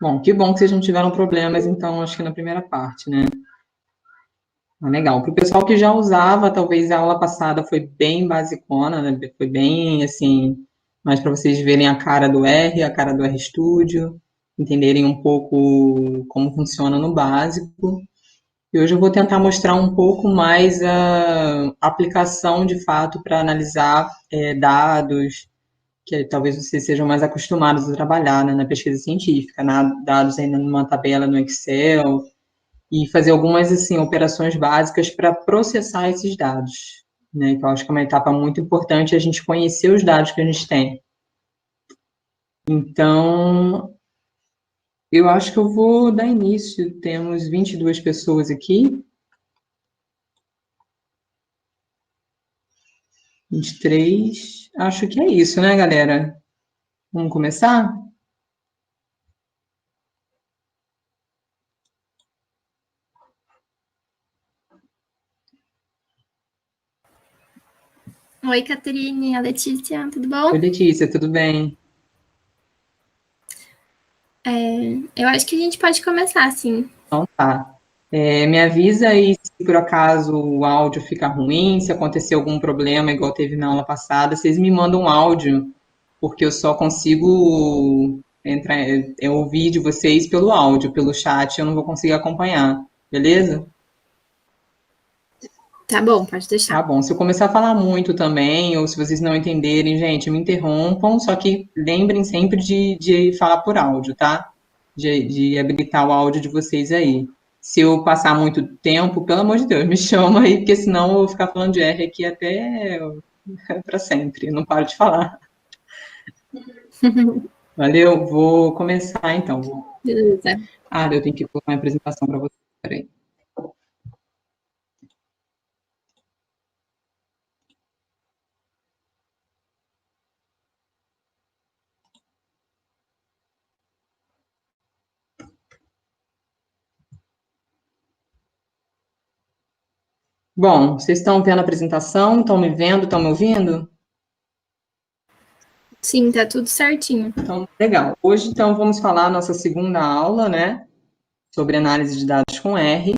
Bom, que bom que vocês não tiveram problemas, então, acho que na primeira parte, né? Legal. Para o pessoal que já usava, talvez a aula passada foi bem basicona, né? Foi bem, assim, mais para vocês verem a cara do R, a cara do RStudio, entenderem um pouco como funciona no básico. E hoje eu vou tentar mostrar um pouco mais a aplicação, de fato, para analisar dados, que talvez vocês sejam mais acostumados a trabalhar, né, na pesquisa científica, né? Dados ainda numa tabela no Excel, e fazer algumas assim operações básicas para processar esses dados, né? Que eu acho que é uma etapa muito importante a gente conhecer os dados que a gente tem. Então, eu acho que eu vou dar início. Temos 22 pessoas aqui. 23. Acho que é isso, né, galera? Vamos começar? Oi, Caterine, a Letícia, tudo bom? Oi, Letícia, tudo bem? Eu acho que a gente pode começar, sim. Então tá. Me avisa aí se por acaso o áudio fica ruim, se acontecer algum problema igual teve na aula passada, vocês me mandam um áudio, porque eu só consigo entrar, ouvir de vocês pelo áudio, pelo chat eu não vou conseguir acompanhar, beleza? Tá bom, pode Tá deixar. bom. Se eu começar a falar muito também, ou se vocês não entenderem, gente, me interrompam, só que lembrem sempre de falar por áudio, tá? De habilitar o áudio de vocês aí. Se eu passar muito tempo, pelo amor de Deus, me chama aí, porque senão eu vou ficar falando de R aqui até para sempre, não paro de falar. Valeu, vou começar então. Beleza. Eu tenho que colocar uma apresentação para vocês. Peraí. Bom, vocês estão vendo a apresentação? Estão me vendo? Estão me ouvindo? Sim, tá tudo certinho. Então, legal. Hoje, então, vamos falar a nossa segunda aula, né? Sobre análise de dados com R.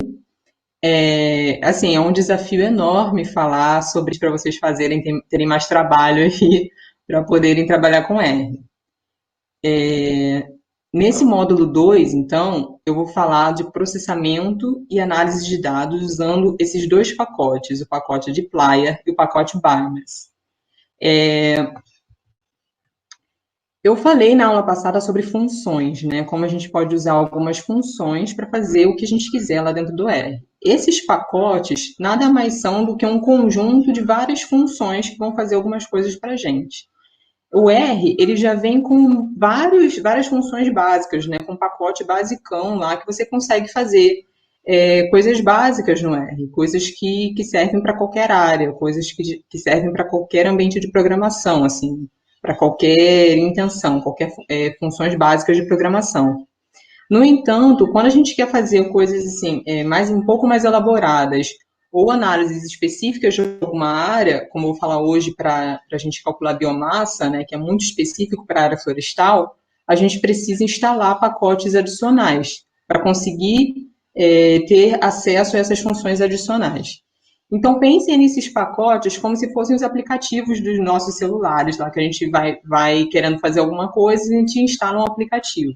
Assim, é um desafio enorme falar sobre para vocês fazerem, terem mais trabalho aí para poderem trabalhar com R. Nesse módulo 2, então, eu vou falar de processamento e análise de dados usando esses dois pacotes, o pacote de Dplyr e o pacote Biomass. Eu falei na aula passada sobre funções, né? Como a gente pode usar algumas funções para fazer o que a gente quiser lá dentro do R. Esses pacotes nada mais são do que um conjunto de várias funções que vão fazer algumas coisas para a gente. O R, ele já vem com várias funções básicas, né? Com um pacote basicão lá que você consegue fazer coisas básicas no R, coisas que servem para qualquer área, coisas que servem para qualquer ambiente de programação, assim, para qualquer intenção, qualquer funções básicas de programação. No entanto, quando a gente quer fazer coisas assim, um pouco mais elaboradas, ou análises específicas de alguma área, como eu vou falar hoje para a gente calcular biomassa, né, que é muito específico para a área florestal, a gente precisa instalar pacotes adicionais para conseguir ter acesso a essas funções adicionais. Então, pensem nesses pacotes como se fossem os aplicativos dos nossos celulares, lá que a gente vai querendo fazer alguma coisa e a gente instala um aplicativo.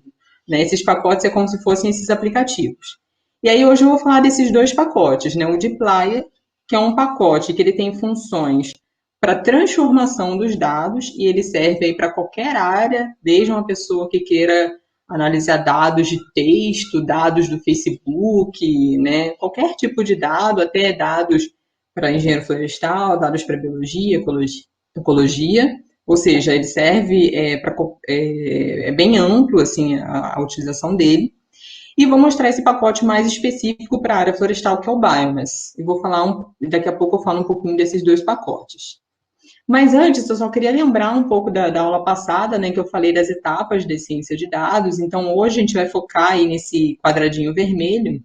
Né? Esses pacotes é como se fossem esses aplicativos. E aí hoje eu vou falar desses dois pacotes, né? O Dplyr, que é um pacote que ele tem funções para transformação dos dados e ele serve aí para qualquer área, desde uma pessoa que queira analisar dados de texto, dados do Facebook, né? Qualquer tipo de dado, até dados para engenheiro florestal, dados para biologia, ecologia, ou seja, ele serve é bem amplo assim a utilização dele. E vou mostrar esse pacote mais específico para a área florestal, que é o Biomass. E vou falar daqui a pouco eu falo um pouquinho desses dois pacotes. Mas antes, eu só queria lembrar um pouco da aula passada, né, que eu falei das etapas de ciência de dados. Então, hoje a gente vai focar aí nesse quadradinho vermelho.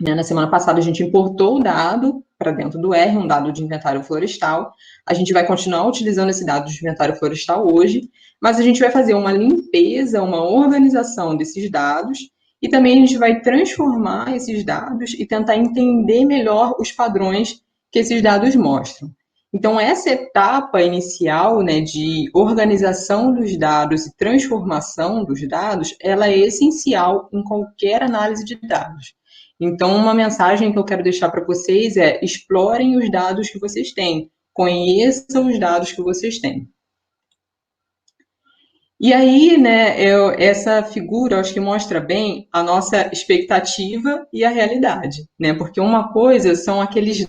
Né? Na semana passada a gente importou o dado, para dentro do R, um dado de inventário florestal. A gente vai continuar utilizando esse dado de inventário florestal hoje, mas a gente vai fazer uma limpeza, uma organização desses dados, e também a gente vai transformar esses dados e tentar entender melhor os padrões que esses dados mostram. Então, essa etapa inicial, né, de organização dos dados e transformação dos dados, ela é essencial em qualquer análise de dados. Então, uma mensagem que eu quero deixar para vocês é: explorem os dados que vocês têm, conheçam os dados que vocês têm. E aí, né, essa figura, eu acho que mostra bem a nossa expectativa e a realidade, né? Porque uma coisa são aqueles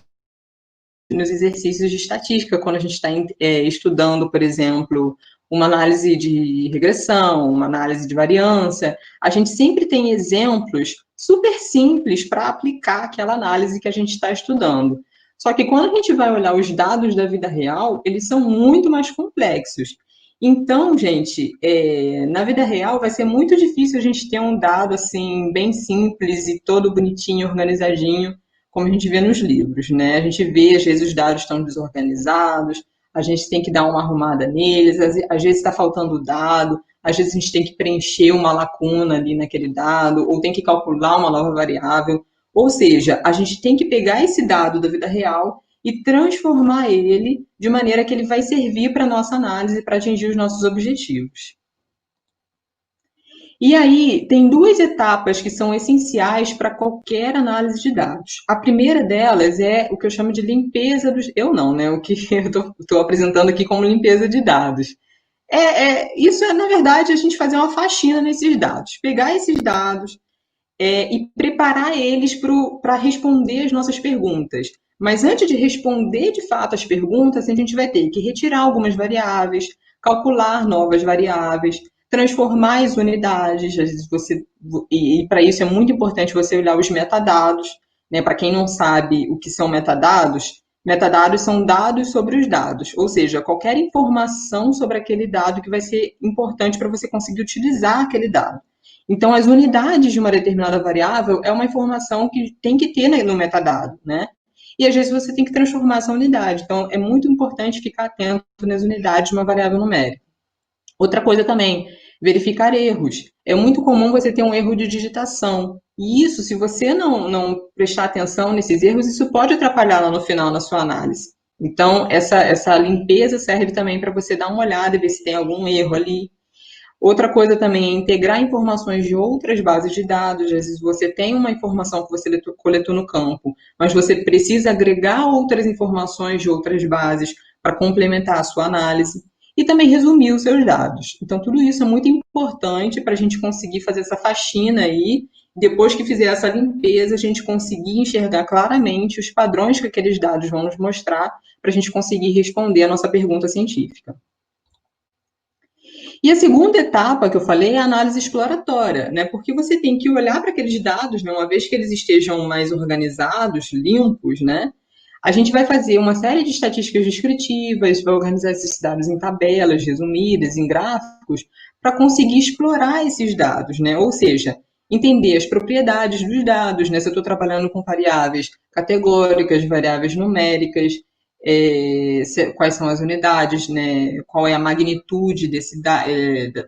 nos exercícios de estatística, quando a gente está estudando, por exemplo, uma análise de regressão, uma análise de variância, a gente sempre tem exemplos super simples para aplicar aquela análise que a gente está estudando. Só que quando a gente vai olhar os dados da vida real, eles são muito mais complexos. Então, gente, na vida real vai ser muito difícil a gente ter um dado assim bem simples e todo bonitinho, organizadinho, como a gente vê nos livros, né? A gente vê, às vezes, os dados estão desorganizados, a gente tem que dar uma arrumada neles, às vezes está faltando dado, às vezes a gente tem que preencher uma lacuna ali naquele dado, ou tem que calcular uma nova variável. Ou seja, a gente tem que pegar esse dado da vida real e transformar ele de maneira que ele vai servir para a nossa análise, para atingir os nossos objetivos. E aí, tem duas etapas que são essenciais para qualquer análise de dados. A primeira delas é o que eu chamo de limpeza dos... Eu não, né? O que eu estou apresentando aqui como limpeza de dados. Isso é, na verdade, a gente fazer uma faxina nesses dados. Pegar esses dados e preparar eles para responder as nossas perguntas. Mas antes de responder, de fato, as perguntas, a gente vai ter que retirar algumas variáveis, calcular novas variáveis, transformar as unidades, e para isso é muito importante você olhar os metadados, né? Para quem não sabe o que são metadados, metadados são dados sobre os dados, ou seja, qualquer informação sobre aquele dado que vai ser importante para você conseguir utilizar aquele dado. Então, as unidades de uma determinada variável é uma informação que tem que ter no metadado, né? E às vezes você tem que transformar essa unidade. Então, é muito importante ficar atento nas unidades de uma variável numérica. Outra coisa também, verificar erros. É muito comum você ter um erro de digitação. E isso, se você não prestar atenção nesses erros, isso pode atrapalhar lá no final na sua análise. Então, essa limpeza serve também para você dar uma olhada e ver se tem algum erro ali. Outra coisa também é integrar informações de outras bases de dados. Às vezes você tem uma informação que você coletou no campo, mas você precisa agregar outras informações de outras bases para complementar a sua análise. E também resumir os seus dados. Então, tudo isso é muito importante para a gente conseguir fazer essa faxina aí. Depois que fizer essa limpeza, a gente conseguir enxergar claramente os padrões que aqueles dados vão nos mostrar para a gente conseguir responder a nossa pergunta científica. E a segunda etapa que eu falei é a análise exploratória, né? Porque você tem que olhar para aqueles dados, né? Uma vez que eles estejam mais organizados, limpos, né? A gente vai fazer uma série de estatísticas descritivas, vai organizar esses dados em tabelas resumidas, em gráficos, para conseguir explorar esses dados, né? Ou seja, entender as propriedades dos dados, né? Se eu estou trabalhando com variáveis categóricas, variáveis numéricas, quais são as unidades, né? Qual é a magnitude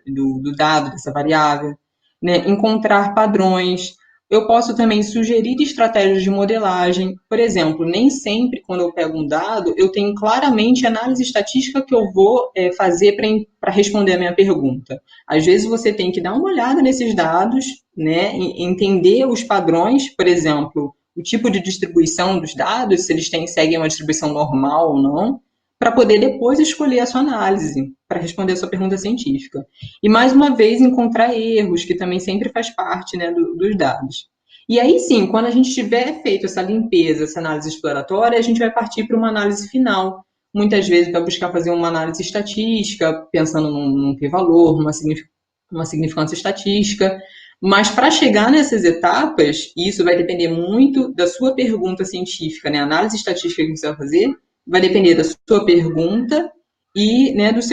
do dado, dessa variável, né? Encontrar padrões. Eu posso também sugerir estratégias de modelagem. Por exemplo, nem sempre, quando eu pego um dado, eu tenho claramente a análise estatística que eu vou fazer para responder a minha pergunta. Às vezes, você tem que dar uma olhada nesses dados, né, entender os padrões, por exemplo, o tipo de distribuição dos dados, se eles seguem uma distribuição normal ou não, para poder depois escolher a sua análise, para responder a sua pergunta científica. E, mais uma vez, encontrar erros, que também sempre faz parte, né, dos dados. E aí, sim, quando a gente tiver feito essa limpeza, essa análise exploratória, a gente vai partir para uma análise final. Muitas vezes vai buscar fazer uma análise estatística, pensando num p-valor, numa significância estatística. Mas para chegar nessas etapas, e isso vai depender muito da sua pergunta científica, né? A análise estatística que você vai fazer vai depender da sua pergunta e, né, dos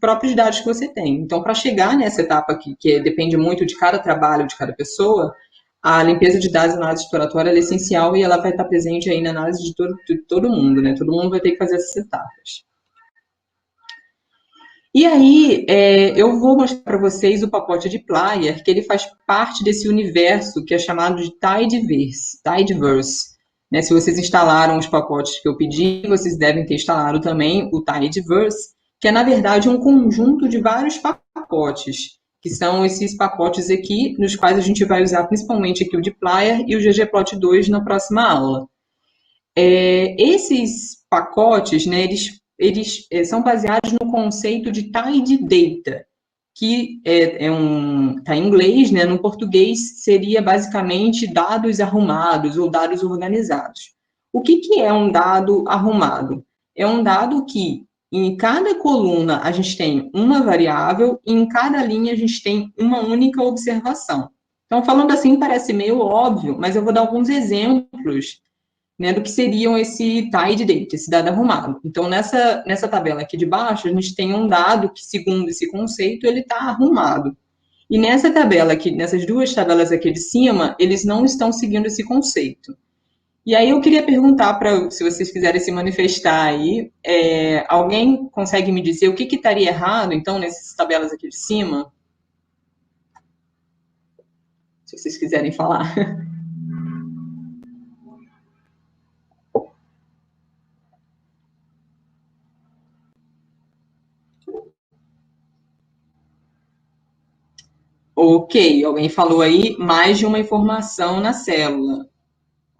próprios dados que você tem. Então, para chegar nessa etapa que depende muito de cada trabalho, de cada pessoa, a limpeza de dados na análise exploratória é essencial e ela vai estar presente aí na análise de todo mundo, né? Todo mundo vai ter que fazer essas etapas. E aí, eu vou mostrar para vocês o pacote de Plyer, que ele faz parte desse universo que é chamado de Tidyverse. Né? Se vocês instalaram os pacotes que eu pedi, vocês devem ter instalado também o Tidyverse, que é, na verdade, um conjunto de vários pacotes, que são esses pacotes aqui, nos quais a gente vai usar principalmente aqui o dplyr e o ggplot2 na próxima aula. Esses pacotes, né, eles são baseados no conceito de tidy data, que tá em inglês, né, no português seria basicamente dados arrumados ou dados organizados. O que é um dado arrumado? É um dado que em cada coluna a gente tem uma variável e em cada linha a gente tem uma única observação. Então, falando assim, parece meio óbvio, mas eu vou dar alguns exemplos, né, do que seriam esse tidy data, esse dado arrumado. Então, nessa tabela aqui de baixo, a gente tem um dado que, segundo esse conceito, ele está arrumado. E nessa tabela aqui, nessas duas tabelas aqui de cima, eles não estão seguindo esse conceito. E aí eu queria perguntar, se vocês quiserem se manifestar aí, alguém consegue me dizer o que estaria errado, então, nessas tabelas aqui de cima? Se vocês quiserem falar. Ok, alguém falou aí mais de uma informação na célula.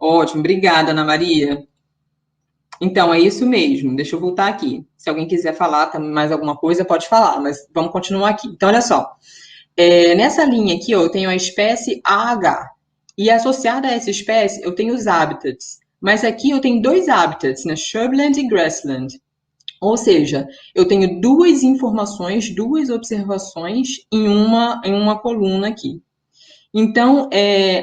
Ótimo, obrigada, Ana Maria. Então, é isso mesmo. Deixa eu voltar aqui. Se alguém quiser falar também mais alguma coisa, pode falar, mas vamos continuar aqui. Então, olha só. Nessa linha aqui, ó, eu tenho a espécie AH. E associada a essa espécie, eu tenho os habitats. Mas aqui eu tenho dois habitats, né? Shrubland e Grassland. Ou seja, eu tenho duas informações, duas observações em uma coluna aqui. Então,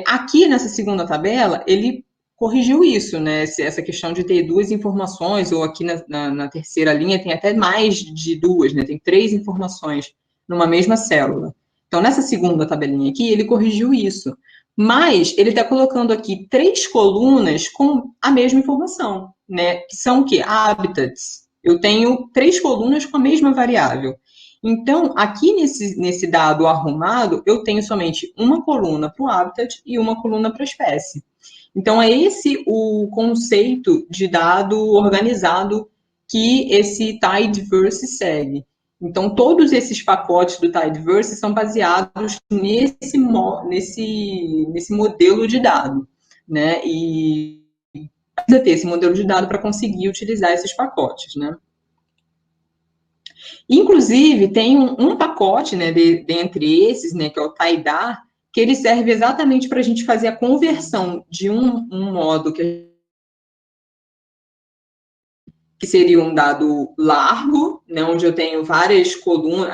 aqui nessa segunda tabela, ele corrigiu isso, né? Essa questão de ter duas informações, ou aqui na terceira linha tem até mais de duas, né? Tem 3 informações numa mesma célula. Então, nessa segunda tabelinha aqui, ele corrigiu isso. Mas ele está colocando aqui 3 colunas com a mesma informação, né? Que são o quê? Habitats. Eu tenho 3 colunas com a mesma variável. Então, aqui nesse dado arrumado, eu tenho somente uma coluna para o habitat e uma coluna para a espécie. Então, é esse o conceito de dado organizado que esse Tidyverse segue. Então, todos esses pacotes do Tidyverse são baseados nesse modelo de dado, né? E precisa ter esse modelo de dado para conseguir utilizar esses pacotes, né? Inclusive, tem um pacote, né, dentre esses, né, que é o Tidar, que ele serve exatamente para a gente fazer a conversão de um modo que seria um dado largo, né, onde eu tenho várias colunas,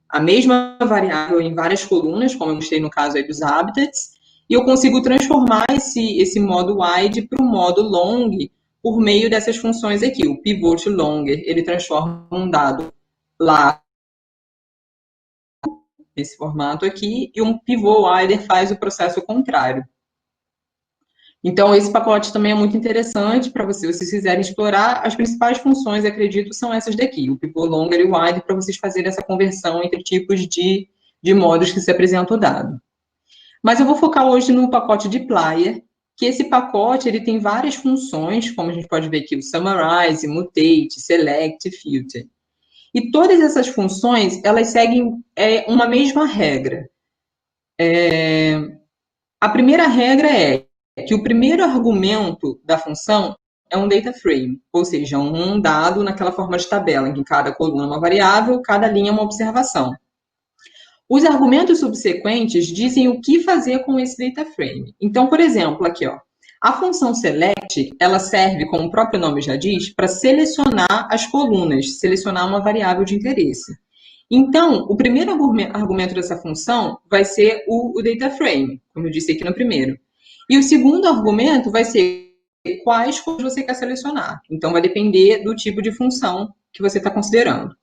a mesma variável em várias colunas, como eu mostrei no caso aí dos habitats, e eu consigo transformar esse modo wide para o modo long por meio dessas funções aqui. O pivot longer, ele transforma um dado lá nesse formato aqui, e um pivot wider faz o processo contrário. Então, esse pacote também é muito interessante para vocês quiserem explorar. As principais funções, acredito, são essas daqui, o pivot longer e o wider, para vocês fazerem essa conversão entre tipos de modos que se apresenta o dado. Mas eu vou focar hoje no pacote dplyr, que esse pacote ele tem várias funções, como a gente pode ver aqui, o summarize, mutate, select, filter. E todas essas funções, elas seguem uma mesma regra. A primeira regra é que o primeiro argumento da função é um data frame, ou seja, um dado naquela forma de tabela, em que cada coluna é uma variável, cada linha é uma observação. Os argumentos subsequentes dizem o que fazer com esse data frame. Então, por exemplo, aqui, ó, a função select, ela serve, como o próprio nome já diz, para selecionar as colunas, selecionar uma variável de interesse. Então, o primeiro argumento dessa função vai ser o data frame, como eu disse aqui no primeiro. E o segundo argumento vai ser quais colunas você quer selecionar. Então, vai depender do tipo de função que você está considerando.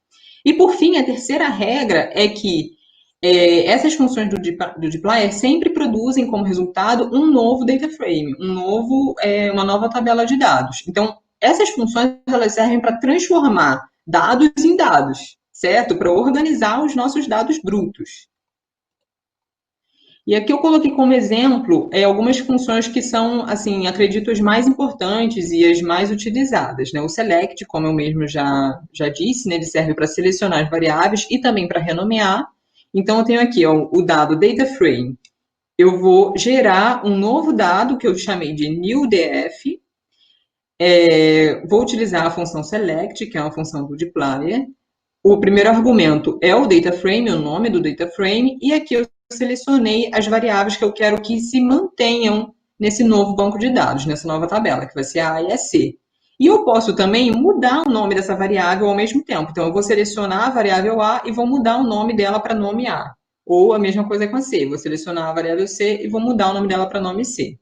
E, por fim, a terceira regra é que essas funções do dplyr sempre produzem como resultado um novo data frame, uma nova tabela de dados. Então, essas funções elas servem para transformar dados em dados, certo? Para organizar os nossos dados brutos. E aqui eu coloquei como exemplo algumas funções que são, assim, acredito, as mais importantes e as mais utilizadas, né? O select, como eu mesmo já disse, né? Ele serve para selecionar as variáveis e também para renomear. Então, eu tenho aqui o dado DataFrame. Eu vou gerar um novo dado que eu chamei de newDF. Vou utilizar a função select, que é uma função do dplyr. O primeiro argumento é o DataFrame, o nome do DataFrame, e aqui eu selecionei as variáveis que eu quero que se mantenham nesse novo banco de dados, nessa nova tabela, que vai ser a A e a C. E eu posso também mudar o nome dessa variável ao mesmo tempo. Então, eu vou selecionar a variável A e vou mudar o nome dela para nome A. Ou a mesma coisa com a C. Vou selecionar a variável C e vou mudar o nome dela para nome C.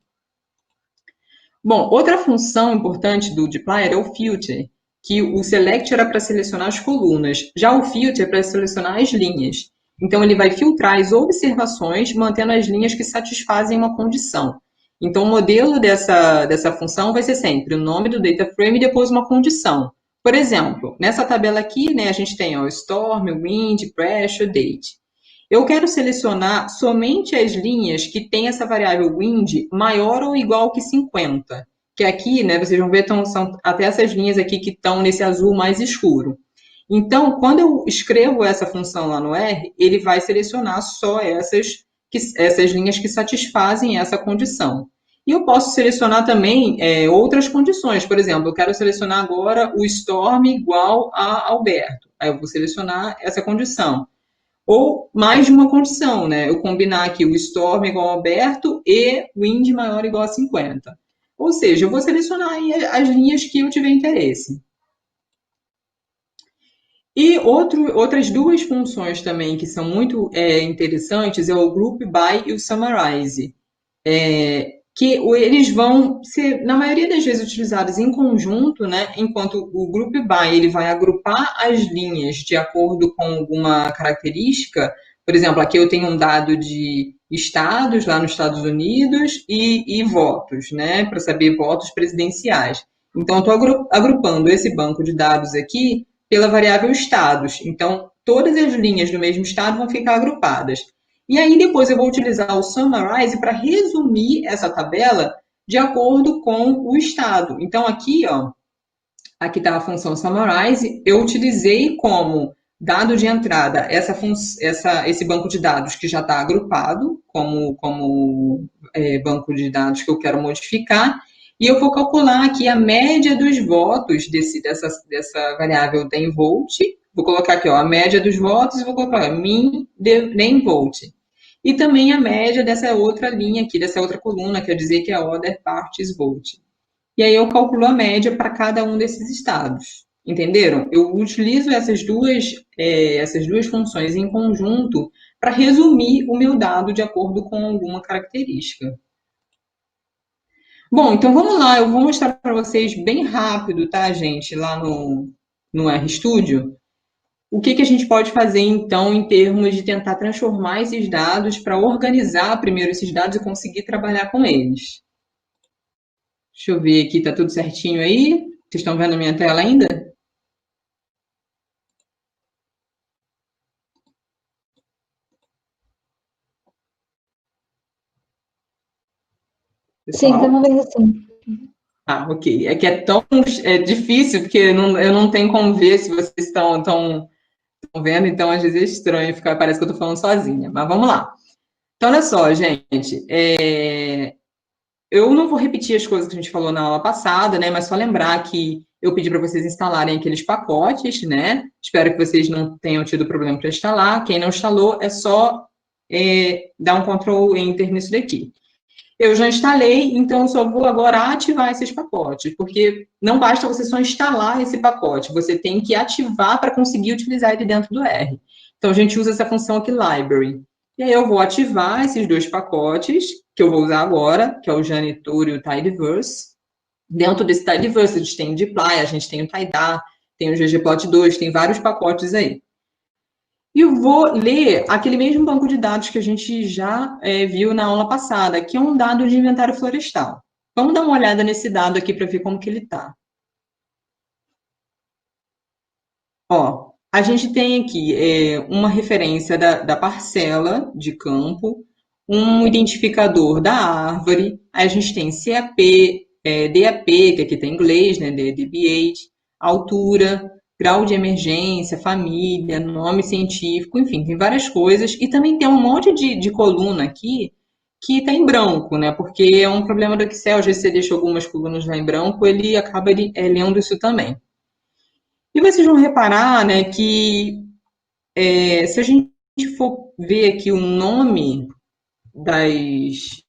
Bom, outra função importante do dplyr é o filter, que o select era para selecionar as colunas, já o filter é para selecionar as linhas. Então, ele vai filtrar as observações, mantendo as linhas que satisfazem uma condição. Então, o modelo dessa função vai ser sempre o nome do data frame e depois uma condição. Por exemplo, nessa tabela aqui, né, a gente tem o storm, wind, pressure, date. Eu quero selecionar somente as linhas que têm essa variável wind maior ou igual que 50. Que aqui, né, vocês vão ver, são até essas linhas aqui que estão nesse azul mais escuro. Então, quando eu escrevo essa função lá no R, ele vai selecionar só essas linhas que satisfazem essa condição. E eu posso selecionar também outras condições. Por exemplo, eu quero selecionar agora o Storm igual a Alberto. Aí eu vou selecionar essa condição. Ou mais de uma condição, né? Eu combinar aqui o Storm igual a Alberto e Wind maior ou igual a 50. Ou seja, eu vou selecionar aí as linhas que eu tiver interesse. E outras duas funções também que são muito interessantes é o Group By e o Summarize, que eles vão ser, na maioria das vezes, utilizados em conjunto, né? Enquanto o Group By ele vai agrupar as linhas de acordo com alguma característica. Por exemplo, aqui eu tenho um dado de estados lá nos Estados Unidos e votos, né? Para saber votos presidenciais. Então, estou agrupando esse banco de dados aqui pela variável estados. Então, todas as linhas do mesmo estado vão ficar agrupadas. E aí, depois eu vou utilizar o Summarize para resumir essa tabela de acordo com o estado. Então, aqui, ó, aqui está a função Summarize. Eu utilizei como dado de entrada esse banco de dados que já está agrupado como banco de dados que eu quero modificar. E eu vou calcular aqui a média dos votos dessa variável DEMVolt. Vou colocar aqui, ó, a média dos votos e vou colocar min DEMVolt. E também a média dessa outra linha aqui, dessa outra coluna, quer dizer que é a Other Parties Vote. E aí eu calculo a média para cada um desses estados. Entenderam? Eu utilizo essas duas funções em conjunto para resumir o meu dado de acordo com alguma característica. Bom, então vamos lá, eu vou mostrar para vocês bem rápido, tá, gente, lá no RStudio, o que a gente pode fazer, então, em termos de tentar transformar esses dados para organizar primeiro esses dados e conseguir trabalhar com eles. Deixa eu ver aqui, tá tudo certinho aí? Vocês estão vendo a minha tela ainda? Sim, estamos vendo sim. Ah, ok. É que é tão difícil, porque eu não tenho como ver se vocês estão vendo, então às vezes é estranho, parece que eu estou falando sozinha. Mas vamos lá. Então, olha só, gente. Eu não vou repetir as coisas que a gente falou na aula passada, né? Mas só lembrar que eu pedi para vocês instalarem aqueles pacotes, né? Espero que vocês não tenham tido problema para instalar. Quem não instalou, é só dar um Ctrl Enter nisso daqui. Eu já instalei, então eu só vou agora ativar esses pacotes, porque não basta você só instalar esse pacote, você tem que ativar para conseguir utilizar ele dentro do R. Então, a gente usa essa função aqui, library. E aí eu vou ativar esses dois pacotes, que eu vou usar agora, que é o Janitor e o Tidyverse. Dentro desse Tidyverse, a gente tem o dplyr, a gente tem o Tidar, tem o ggplot2, tem vários pacotes aí. E vou ler aquele mesmo banco de dados que a gente já viu na aula passada, que é um dado de inventário florestal. Vamos dar uma olhada nesse dado aqui para ver como que ele está. Ó, a gente tem aqui uma referência da parcela de campo, um identificador da árvore, aí a gente tem CAP, DAP, que aqui tem inglês, né, DBH, altura, grau de emergência, família, nome científico, enfim, tem várias coisas. E também tem um monte de coluna aqui que está em branco, né, porque é um problema do Excel, às vezes você deixa algumas colunas lá em branco, ele acaba lendo isso também. E vocês vão reparar, né, que se a gente for ver aqui o nome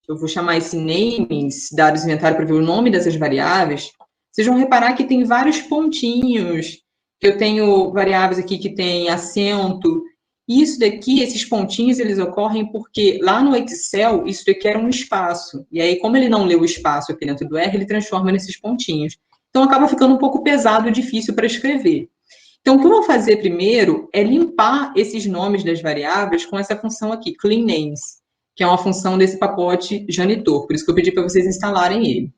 eu vou chamar esse names, dados inventário para ver o nome dessas variáveis, vocês vão reparar que tem vários pontinhos, que eu tenho variáveis aqui que tem acento, e isso daqui, esses pontinhos, eles ocorrem porque lá no Excel, isso daqui era um espaço, e aí como ele não leu o espaço aqui dentro do R, ele transforma nesses pontinhos. Então acaba ficando um pouco pesado, difícil para escrever. Então, o que eu vou fazer primeiro é limpar esses nomes das variáveis com essa função aqui, clean names, que é uma função desse pacote Janitor, por isso que eu pedi para vocês instalarem ele.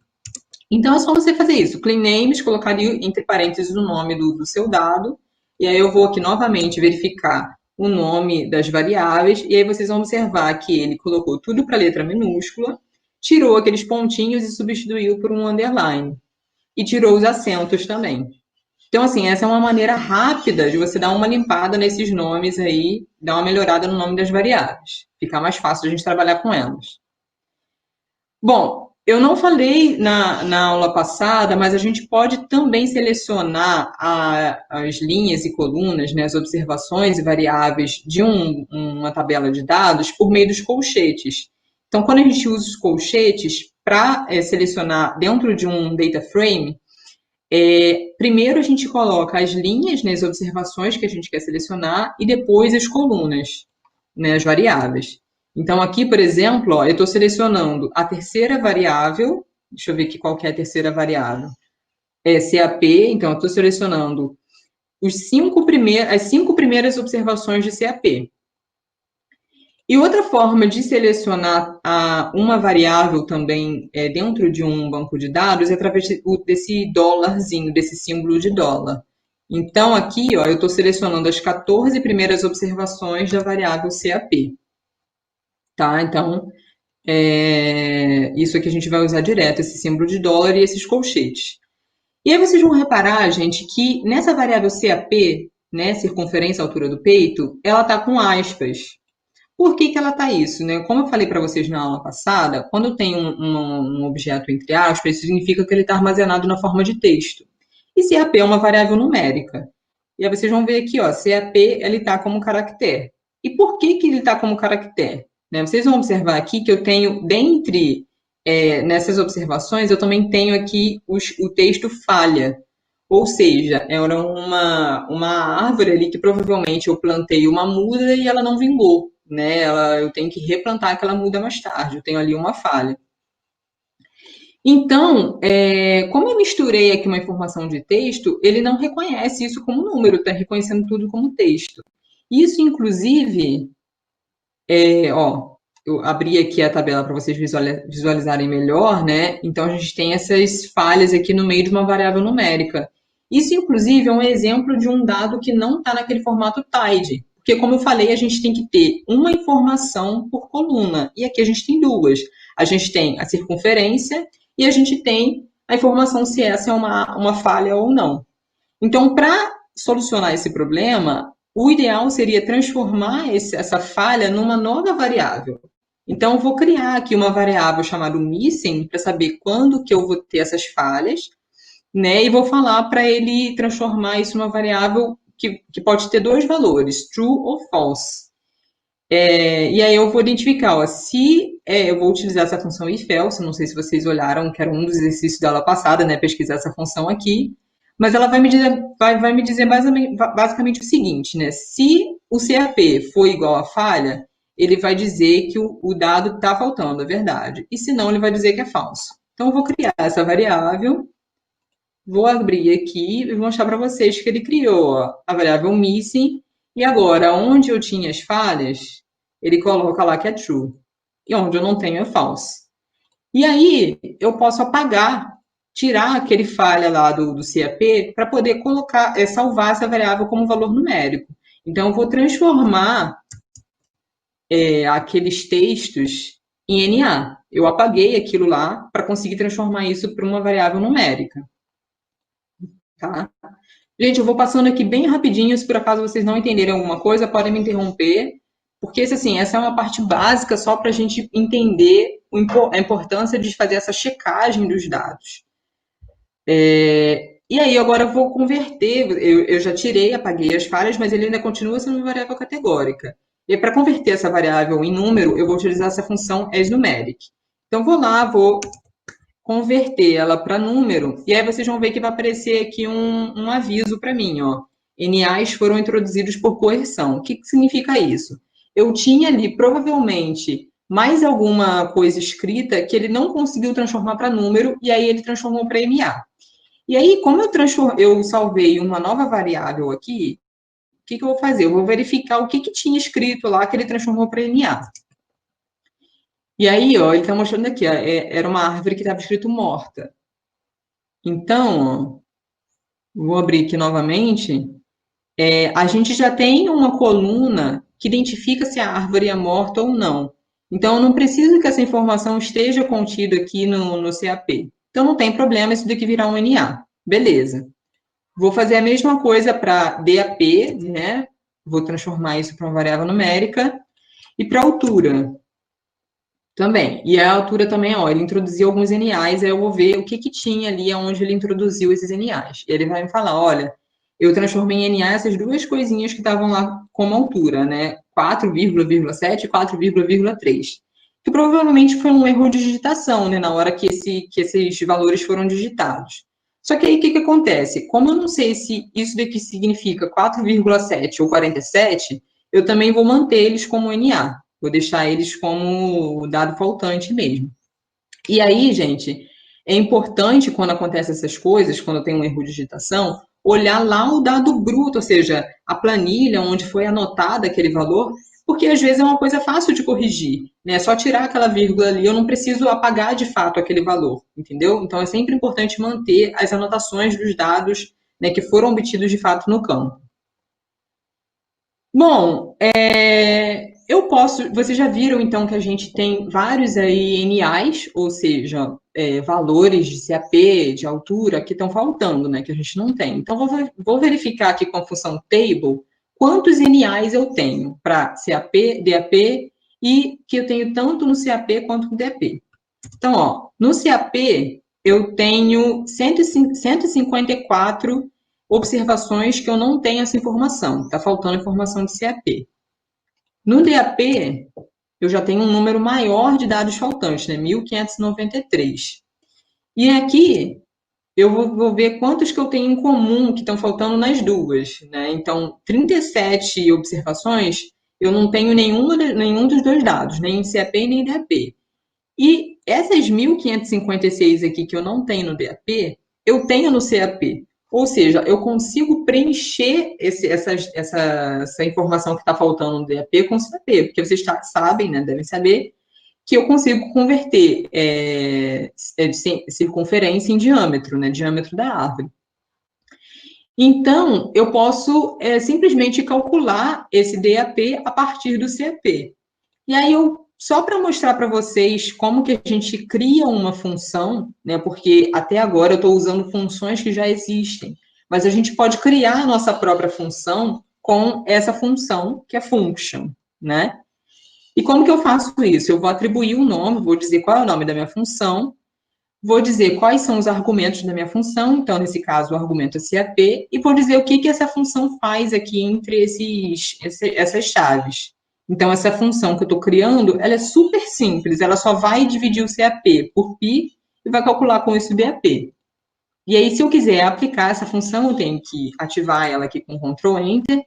Então, é só você fazer isso, clean names, colocar ali entre parênteses o nome do seu dado, e aí eu vou aqui novamente verificar o nome das variáveis, e aí vocês vão observar que ele colocou tudo para letra minúscula, tirou aqueles pontinhos e substituiu por um underline, e tirou os acentos também. Então, assim, essa é uma maneira rápida de você dar uma limpada nesses nomes aí, dar uma melhorada no nome das variáveis. Fica mais fácil a gente trabalhar com elas. Bom, eu não falei na aula passada, mas a gente pode também selecionar as linhas e colunas, né, as observações e variáveis de uma tabela de dados por meio dos colchetes. Então, quando a gente usa os colchetes para selecionar dentro de um data frame, primeiro a gente coloca as linhas, né, as observações que a gente quer selecionar, e depois as colunas, né, as variáveis. Então, aqui, por exemplo, ó, eu estou selecionando a terceira variável, deixa eu ver aqui qual que é a terceira variável, CAP, então eu estou selecionando as 5 primeiras observações de CAP. E outra forma de selecionar uma variável também dentro de um banco de dados é através desse dólarzinho, desse símbolo de dólar. Então, aqui, ó, eu estou selecionando as 14 primeiras observações da variável CAP. Tá? Então, isso aqui a gente vai usar direto, esse símbolo de dólar e esses colchetes. E aí vocês vão reparar, gente, que nessa variável CAP, né, circunferência, altura do peito, ela está com aspas. Por que ela está isso? Né? Como eu falei para vocês na aula passada, quando tem um objeto entre aspas, isso significa que ele está armazenado na forma de texto. E CAP é uma variável numérica. E aí vocês vão ver aqui, ó, CAP ele está como caractere. E por que ele está como caractere? Né? Vocês vão observar aqui que eu tenho, nessas observações, eu também tenho aqui o texto falha. Ou seja, era uma árvore ali que provavelmente eu plantei uma muda e ela não vingou, né? Eu tenho que replantar aquela muda mais tarde, eu tenho ali uma falha. Então, como eu misturei aqui uma informação de texto, ele não reconhece isso como número, está reconhecendo tudo como texto. Isso, inclusive, eu abri aqui a tabela para vocês visualizarem melhor, né? Então, a gente tem essas falhas aqui no meio de uma variável numérica. Isso, inclusive, é um exemplo de um dado que não está naquele formato TIDE. Porque, como eu falei, a gente tem que ter uma informação por coluna. E aqui a gente tem duas. A gente tem a circunferência e a gente tem a informação se essa é uma falha ou não. Então, para solucionar esse problema, o ideal seria transformar essa falha numa nova variável. Então, eu vou criar aqui uma variável chamada missing para saber quando que eu vou ter essas falhas, né? E vou falar para ele transformar isso numa variável que pode ter dois valores, true ou false. E aí eu vou identificar, ó, se eu vou utilizar essa função if-else, não sei se vocês olharam, que era um dos exercícios dela passada, né? Pesquisar essa função aqui. Mas ela vai me dizer basicamente o seguinte, né? Se o CAP for igual a falha, ele vai dizer que o dado está faltando, é verdade. E se não, ele vai dizer que é falso. Então, eu vou criar essa variável, vou abrir aqui e vou mostrar para vocês que ele criou a variável missing E agora, onde eu tinha as falhas, ele coloca lá que é true. E onde eu não tenho é false. E aí, eu posso apagar, tirar aquele falha lá do CAP para poder colocar, salvar essa variável como valor numérico. Então, eu vou transformar aqueles textos em NA. Eu apaguei aquilo lá para conseguir transformar isso para uma variável numérica. Tá? Gente, eu vou passando aqui bem rapidinho, se por acaso vocês não entenderem alguma coisa, podem me interromper, porque assim, essa é uma parte básica só para a gente entender a importância de fazer essa checagem dos dados. E aí, agora eu vou converter, eu já tirei, apaguei as falhas, mas ele ainda continua sendo uma variável categórica. E para converter essa variável em número, eu vou utilizar essa função asNumeric. Então, vou lá, vou converter ela para número, e aí vocês vão ver que vai aparecer aqui um aviso para mim, ó. NAs foram introduzidos por coerção. O que significa isso? Eu tinha ali, provavelmente, mais alguma coisa escrita que ele não conseguiu transformar para número, e aí ele transformou para NA. E aí, como eu salvei uma nova variável aqui, o que eu vou fazer? Eu vou verificar o que tinha escrito lá que ele transformou para NA. E aí, ó, ele está mostrando aqui, ó, era uma árvore que estava escrito morta. Então, ó, vou abrir aqui novamente. A gente já tem uma coluna que identifica se a árvore é morta ou não. Então, eu não preciso que essa informação esteja contida aqui no CAP. Então, não tem problema isso daqui virar um NA. Beleza. Vou fazer a mesma coisa para DAP, né? Vou transformar isso para uma variável numérica. E para altura também. E a altura também, ó, ele introduziu alguns NAs, aí eu vou ver o que tinha ali onde ele introduziu esses NAs. E ele vai me falar, olha, eu transformei em NA essas duas coisinhas que estavam lá como altura, né? 4,7 e 4,3. Que provavelmente foi um erro de digitação, né? Na hora que esses valores foram digitados. Só que aí o que acontece? Como eu não sei se isso daqui significa 4,7 ou 47, eu também vou manter eles como NA. Vou deixar eles como dado faltante mesmo. E aí, gente, é importante quando acontecem essas coisas, quando tem um erro de digitação, olhar lá o dado bruto, ou seja, a planilha onde foi anotado aquele valor, porque às vezes é uma coisa fácil de corrigir, né? É só tirar aquela vírgula ali, eu não preciso apagar de fato aquele valor, entendeu? Então é sempre importante manter as anotações dos dados, né, que foram obtidos de fato no campo. Bom, eu posso. Vocês já viram então que a gente tem vários aí NAs, ou seja, valores de CAP, de altura, que estão faltando, né? Que a gente não tem. Então, vou verificar aqui com a função table quantos NAs eu tenho para CAP, DAP e que eu tenho tanto no CAP quanto no DAP. Então, ó, no CAP eu tenho 154 observações que eu não tenho essa informação. Está faltando informação de CAP. No DAP, eu já tenho um número maior de dados faltantes, né? 1.593. E aqui, eu vou ver quantos que eu tenho em comum que estão faltando nas duas, né? Então, 37 observações, eu não tenho nenhum dos dois dados, nem em CAP nem em DAP. E essas 1.556 aqui que eu não tenho no DAP, eu tenho no CAP. Ou seja, eu consigo preencher essa informação que está faltando no DAP com o CAP, porque vocês sabem, né, devem saber, que eu consigo converter circunferência em diâmetro, né, diâmetro da árvore. Então, eu posso simplesmente calcular esse DAP a partir do CAP. E aí, só para mostrar para vocês como que a gente cria uma função, né? Porque até agora eu estou usando funções que já existem, mas a gente pode criar a nossa própria função com essa função que é function, né? E como que eu faço isso? Eu vou atribuir um nome, vou dizer qual é o nome da minha função, vou dizer quais são os argumentos da minha função, então, nesse caso, o argumento é CAP, e vou dizer o que essa função faz aqui entre essas chaves. Então, essa função que eu estou criando, ela é super simples, ela só vai dividir o CAP por π e vai calcular com isso o DAP. E aí, se eu quiser aplicar essa função, eu tenho que ativar ela aqui com Ctrl Enter.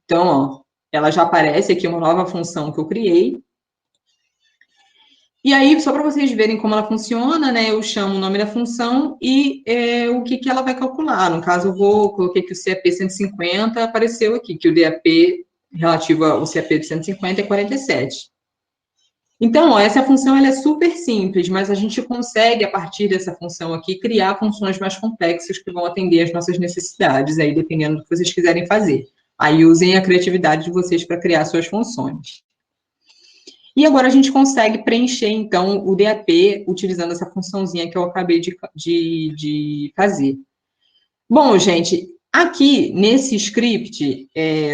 Então, ó, ela já aparece aqui uma nova função que eu criei. E aí, só para vocês verem como ela funciona, né? Eu chamo o nome da função e o que ela vai calcular. No caso, coloquei que o CAP 150 apareceu aqui, que o DAP relativo ao CAP de 150 e 47. Então, ó, essa função ela é super simples, mas a gente consegue, a partir dessa função aqui, criar funções mais complexas que vão atender às nossas necessidades, aí dependendo do que vocês quiserem fazer. Aí usem a criatividade de vocês para criar suas funções. E agora a gente consegue preencher, então, o DAP utilizando essa funçãozinha que eu acabei de fazer. Bom, gente, aqui nesse script,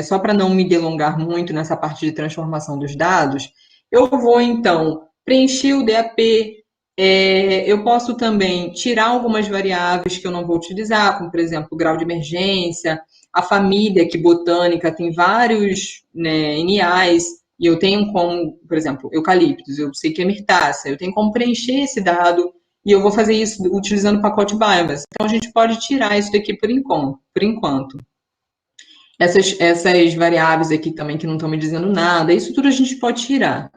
só para não me delongar muito nessa parte de transformação dos dados, eu vou, então, preencher o DAP, eu posso também tirar algumas variáveis que eu não vou utilizar, como, por exemplo, o grau de emergência, a família, que botânica tem vários, né, NAs, e eu tenho como, por exemplo, eucaliptos, eu sei que é mirtácea, eu tenho como preencher esse dado e eu vou fazer isso utilizando o pacote Biomass. Então, a gente pode tirar isso daqui por enquanto. Essas variáveis aqui também que não estão me dizendo nada, isso tudo a gente pode tirar.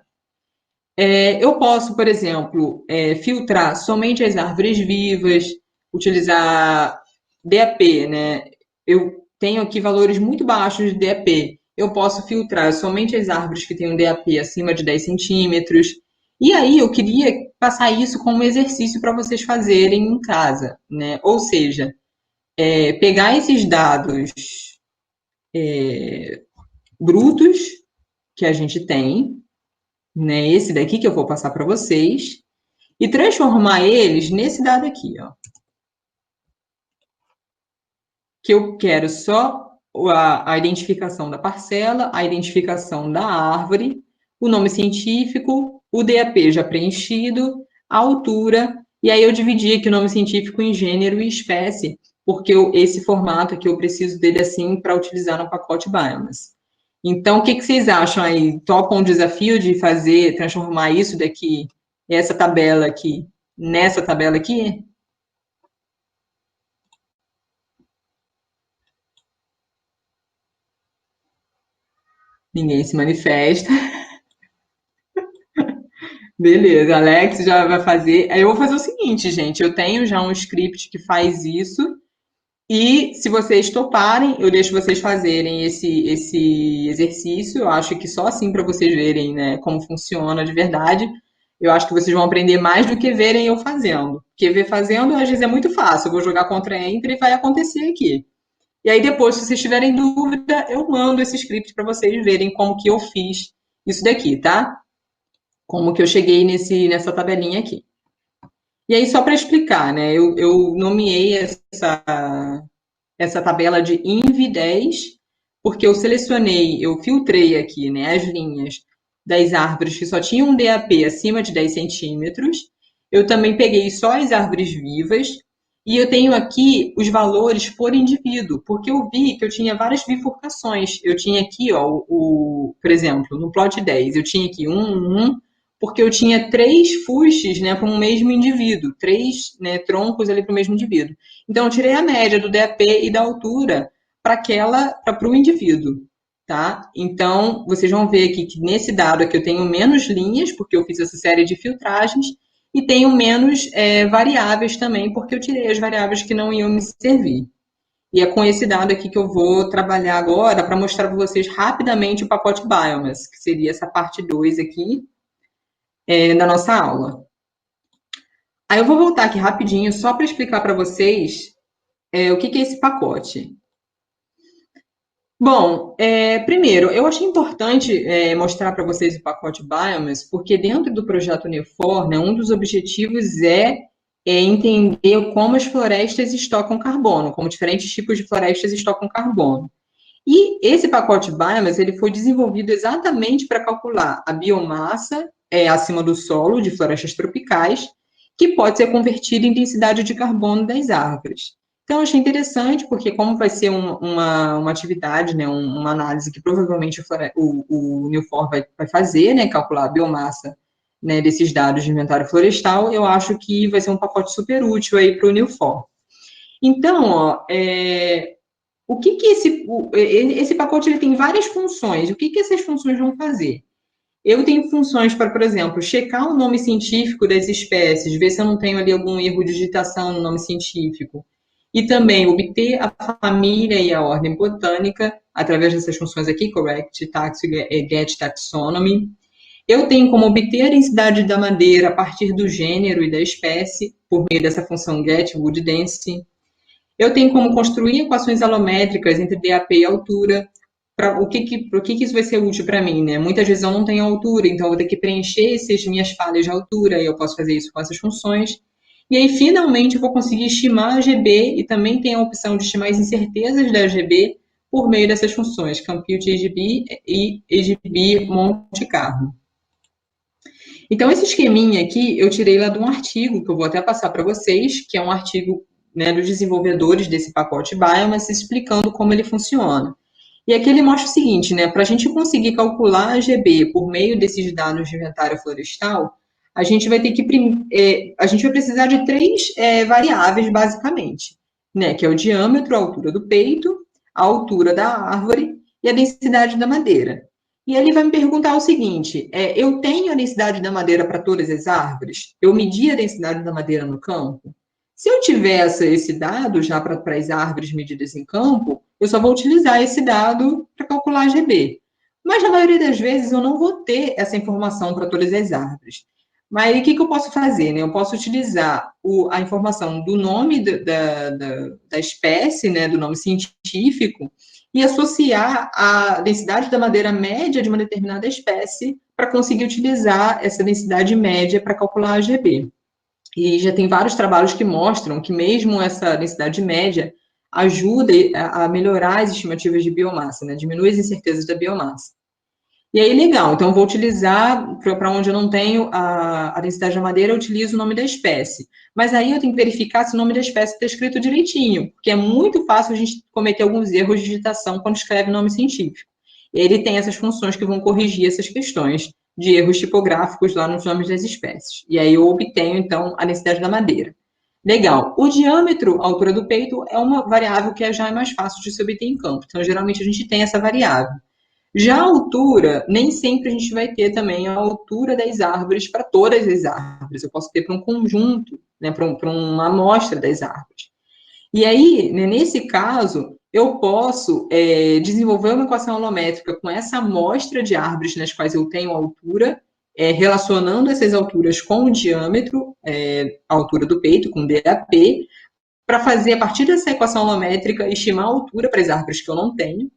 Eu posso, por exemplo, filtrar somente as árvores vivas, utilizar DAP, né? Eu tenho aqui valores muito baixos de DAP. Eu posso filtrar somente as árvores que têm um DAP acima de 10 centímetros. E aí eu queria passar isso como exercício para vocês fazerem em casa, né? Ou seja, pegar esses dados brutos que a gente tem, né? Esse daqui que eu vou passar para vocês, e transformar eles nesse dado aqui, ó. Que eu quero só a identificação da parcela, a identificação da árvore, o nome científico, o DAP já preenchido, a altura, e aí eu dividi aqui o nome científico em gênero e espécie, porque esse formato aqui eu preciso dele assim para utilizar no pacote Biomass. Então, o que vocês acham aí? Topam o desafio de fazer, transformar isso daqui, essa tabela aqui, nessa tabela aqui? Ninguém se manifesta. Beleza, Alex já vai fazer. Aí eu vou fazer o seguinte, gente. Eu tenho já um script que faz isso. E se vocês toparem, eu deixo vocês fazerem esse exercício. Eu acho que só assim para vocês verem, né, como funciona de verdade. Eu acho que vocês vão aprender mais do que verem eu fazendo. Porque ver fazendo, às vezes, é muito fácil. Eu vou jogar contra Enter e vai acontecer aqui. E aí depois, se vocês tiverem dúvida, eu mando esse script para vocês verem como que eu fiz isso daqui, tá? Como que eu cheguei nessa tabelinha aqui. E aí, só para explicar, né? Eu nomeei essa tabela de INV10, porque eu selecionei, eu filtrei aqui, né, as linhas das árvores que só tinham um DAP acima de 10 centímetros. Eu também peguei só as árvores vivas, e eu tenho aqui os valores por indivíduo, porque eu vi que eu tinha várias bifurcações. Eu tinha aqui, ó, por exemplo, no plot 10, eu tinha aqui porque eu tinha 3 fustes, né, para um mesmo indivíduo, 3, né, troncos ali para o mesmo indivíduo. Então, eu tirei a média do DAP e da altura para o indivíduo, tá? Então, vocês vão ver aqui que nesse dado aqui eu tenho menos linhas, porque eu fiz essa série de filtragens, e tenho menos variáveis também, porque eu tirei as variáveis que não iam me servir. E é com esse dado aqui que eu vou trabalhar agora para mostrar para vocês rapidamente o pacote Biomass, que seria essa parte 2 aqui da nossa aula. Aí eu vou voltar aqui rapidinho só para explicar para vocês o que é esse pacote. Bom, primeiro, eu achei importante mostrar para vocês o pacote Biomass, porque dentro do projeto Unifor, né, um dos objetivos é entender como as florestas estocam carbono, como diferentes tipos de florestas estocam carbono. E esse pacote Biomass ele foi desenvolvido exatamente para calcular a biomassa acima do solo de florestas tropicais, que pode ser convertida em densidade de carbono das árvores. Então, eu achei interessante, porque como vai ser uma atividade, né, uma análise que provavelmente o Newfor vai fazer, né, calcular a biomassa, né, desses dados de inventário florestal, eu acho que vai ser um pacote super útil aí para o Newfor. Então, ó, o que esse pacote ele tem várias funções. O que essas funções vão fazer? Eu tenho funções para, por exemplo, checar o nome científico das espécies, ver se eu não tenho ali algum erro de digitação no nome científico. E também obter a família e a ordem botânica através dessas funções aqui, correct tax e get taxonomy. Eu tenho como obter a densidade da madeira a partir do gênero e da espécie, por meio dessa função get wood density. Eu tenho como construir equações alométricas entre DAP e altura. Por que isso vai ser útil para mim, né? Muitas vezes eu não tenho altura, então eu vou ter que preencher essas minhas falhas de altura, e eu posso fazer isso com essas funções. E aí, finalmente, eu vou conseguir estimar a GB, e também tem a opção de estimar as incertezas da GB por meio dessas funções, compute AGB e AGB Monte Carlo. Então, esse esqueminha aqui eu tirei lá de um artigo, que eu vou até passar para vocês, que é um artigo, né, dos desenvolvedores desse pacote Biomass, explicando como ele funciona. E aqui ele mostra o seguinte, né, para a gente conseguir calcular a GB por meio desses dados de inventário florestal, a gente vai ter que, a gente vai precisar de três variáveis, basicamente, né, que é o diâmetro, a altura do peito, a altura da árvore e a densidade da madeira. E ele vai me perguntar o seguinte, eu tenho a densidade da madeira para todas as árvores? Eu medi a densidade da madeira no campo? Se eu tivesse esse dado já para as árvores medidas em campo, eu só vou utilizar esse dado para calcular a GB. Mas, na maioria das vezes, eu não vou ter essa informação para todas as árvores. Mas aí, o que eu posso fazer? Né? Eu posso utilizar a informação do nome da espécie, né, do nome científico, e associar a densidade da madeira média de uma determinada espécie para conseguir utilizar essa densidade média para calcular a GB. E já tem vários trabalhos que mostram que mesmo essa densidade média ajuda a melhorar as estimativas de biomassa, né? Diminui as incertezas da biomassa. E aí, legal, então eu vou utilizar, para onde eu não tenho a densidade da madeira, eu utilizo o nome da espécie. Mas aí eu tenho que verificar se o nome da espécie está escrito direitinho, porque é muito fácil a gente cometer alguns erros de digitação quando escreve nome científico. E ele tem essas funções que vão corrigir essas questões de erros tipográficos lá nos nomes das espécies. E aí eu obtenho, então, a densidade da madeira. Legal. O diâmetro, a altura do peito, é uma variável que já é mais fácil de se obter em campo. Então, geralmente, a gente tem essa variável. Já a altura, nem sempre a gente vai ter também a altura das árvores para todas as árvores. Eu posso ter para um conjunto, né, para uma amostra das árvores. E aí, né, nesse caso, eu posso desenvolver uma equação alométrica com essa amostra de árvores nas quais eu tenho altura, relacionando essas alturas com o diâmetro, a altura do peito, com DAP, para fazer, a partir dessa equação alométrica, estimar a altura para as árvores que eu não tenho.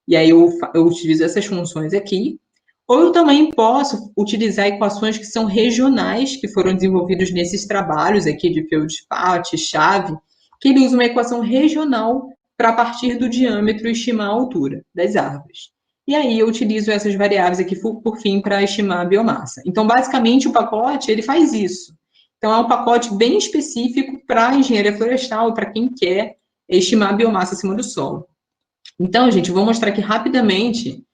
E aí eu utilizo essas funções aqui. Ou eu também posso utilizar equações que são regionais, que foram desenvolvidas nesses trabalhos aqui de Feldspach, Chave, que ele usa uma equação regional para, a partir do diâmetro, estimar a altura das árvores. E aí eu utilizo essas variáveis aqui, por fim, para estimar a biomassa. Então, basicamente, o pacote, ele faz isso. Então, é um pacote bem específico para a engenharia florestal, para quem quer estimar a biomassa acima do solo. Então, gente, eu vou mostrar aqui rapidamente,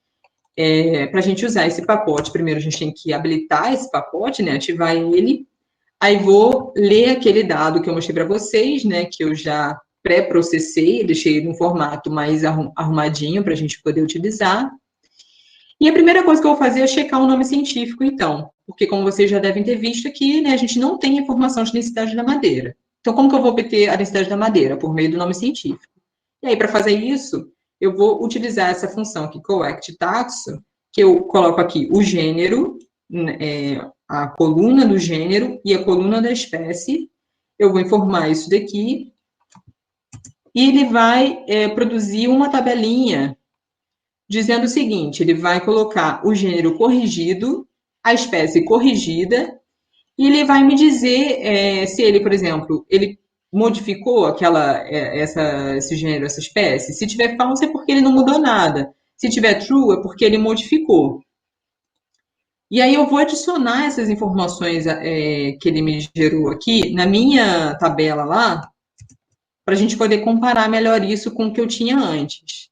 para a gente usar esse pacote. Primeiro, a gente tem que habilitar esse pacote, né, ativar ele. Aí, vou ler aquele dado que eu mostrei para vocês, né, que eu já pré-processei, deixei ele num formato mais arrumadinho para a gente poder utilizar. E a primeira coisa que eu vou fazer é checar o nome científico, então, porque, como vocês já devem ter visto aqui, né, a gente não tem informação de densidade da madeira. Então, como que eu vou obter a densidade da madeira? Por meio do nome científico. E aí, para fazer isso, eu vou utilizar essa função aqui, correct taxo, que eu coloco aqui o gênero, a coluna do gênero e a coluna da espécie. Eu vou informar isso daqui. E ele vai produzir uma tabelinha dizendo o seguinte, ele vai colocar o gênero corrigido, a espécie corrigida, e ele vai me dizer se ele, por exemplo, ele modificou esse gênero, essa espécie. Se tiver false, é porque ele não mudou nada. Se tiver true, é porque ele modificou. E aí eu vou adicionar essas informações que ele me gerou aqui na minha tabela lá, para a gente poder comparar melhor isso com o que eu tinha antes.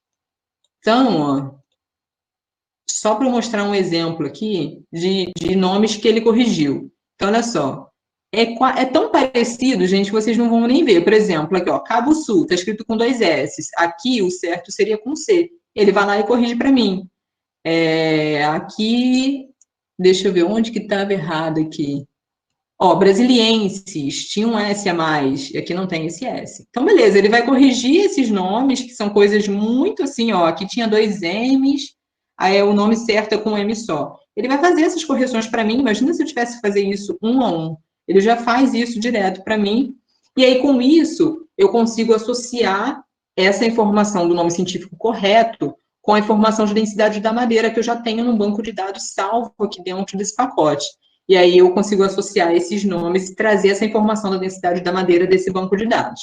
Então, ó, só para mostrar um exemplo aqui de nomes que ele corrigiu. Então, olha só. É tão parecido, gente, que vocês não vão nem ver. Por exemplo, aqui, ó, Cabo Sul, está escrito com 2 S. Aqui, o certo seria com C. Ele vai lá e corrige para mim. Aqui, deixa eu ver onde que estava errado aqui. Ó, brasilienses, tinha um S a mais, e aqui não tem esse S. Então, beleza, ele vai corrigir esses nomes, que são coisas muito assim, ó, aqui tinha dois M's, aí o nome certo é com um M só. Ele vai fazer essas correções para mim, imagina se eu tivesse que fazer isso um a um. Ele já faz isso direto para mim, e aí com isso eu consigo associar essa informação do nome científico correto com a informação de densidade da madeira que eu já tenho no banco de dados salvo aqui dentro desse pacote. E aí eu consigo associar esses nomes e trazer essa informação da densidade da madeira desse banco de dados.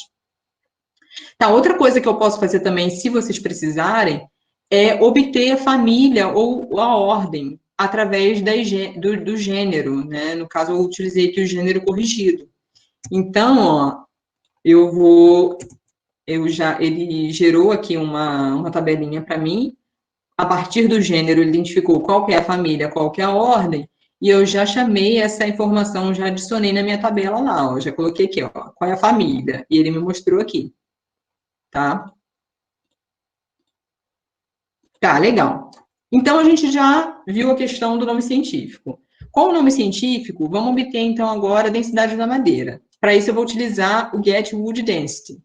Tá, outra coisa que eu posso fazer também, se vocês precisarem, é obter a família ou a ordem através do gênero, né? No caso, eu utilizei aqui o gênero corrigido. Então, ó, ele gerou aqui uma tabelinha para mim. A partir do gênero, ele identificou qual que é a família, qual que é a ordem, e eu já chamei essa informação, já adicionei na minha tabela lá, ó, já coloquei aqui, ó, qual é a família, e ele me mostrou aqui, tá? Tá, legal. Então, a gente já viu a questão do nome científico. Com o nome científico, vamos obter, então, agora a densidade da madeira. Para isso, eu vou utilizar o get wood density.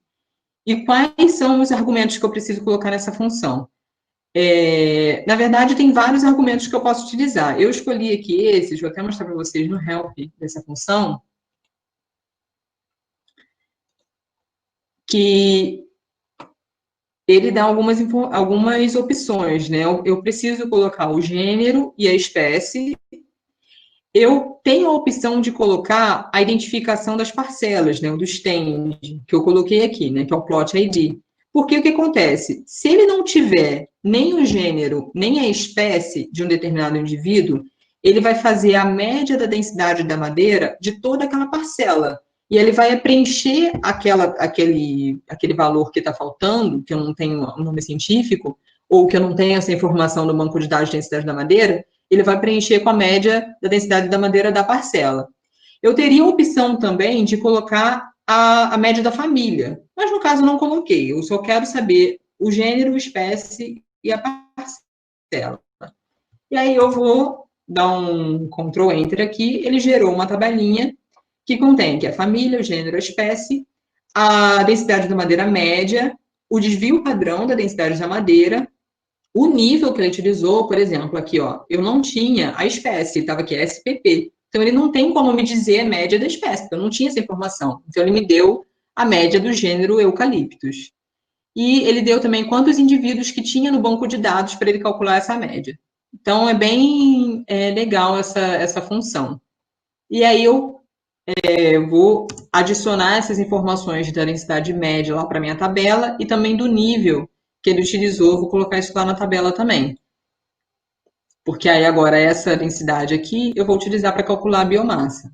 E quais são os argumentos que eu preciso colocar nessa função? Na verdade, tem vários argumentos que eu posso utilizar. Eu escolhi aqui esses, vou até mostrar para vocês no help dessa função, que ele dá algumas opções, né? Eu preciso colocar o gênero e a espécie. Eu tenho a opção de colocar a identificação das parcelas, né? O do stand, que eu coloquei aqui, né? Que é o plot ID. Porque o que acontece? Se ele não tiver nem o gênero, nem a espécie de um determinado indivíduo, ele vai fazer a média da densidade da madeira de toda aquela parcela. E ele vai preencher aquele valor que está faltando, que eu não tenho um nome científico, ou que eu não tenho essa informação no banco de dados de densidade da madeira, ele vai preencher com a média da densidade da madeira da parcela. Eu teria a opção também de colocar a média da família, mas no caso não coloquei, eu só quero saber o gênero, espécie e a parcela. E aí eu vou dar um Ctrl Enter aqui, ele gerou uma tabelinha que contém aqui a família, o gênero, a espécie, a densidade da madeira média, o desvio padrão da densidade da madeira, o nível que ele utilizou, por exemplo, aqui, ó, eu não tinha a espécie, estava aqui SPP. Então, ele não tem como me dizer a média da espécie, porque eu não tinha essa informação. Então, ele me deu a média do gênero eucaliptus. E ele deu também quantos indivíduos que tinha no banco de dados para ele calcular essa média. Então, é bem legal essa função. E aí, eu vou adicionar essas informações da densidade média lá para minha tabela e também do nível que ele utilizou, vou colocar isso lá na tabela também. Porque aí agora essa densidade aqui eu vou utilizar para calcular a biomassa.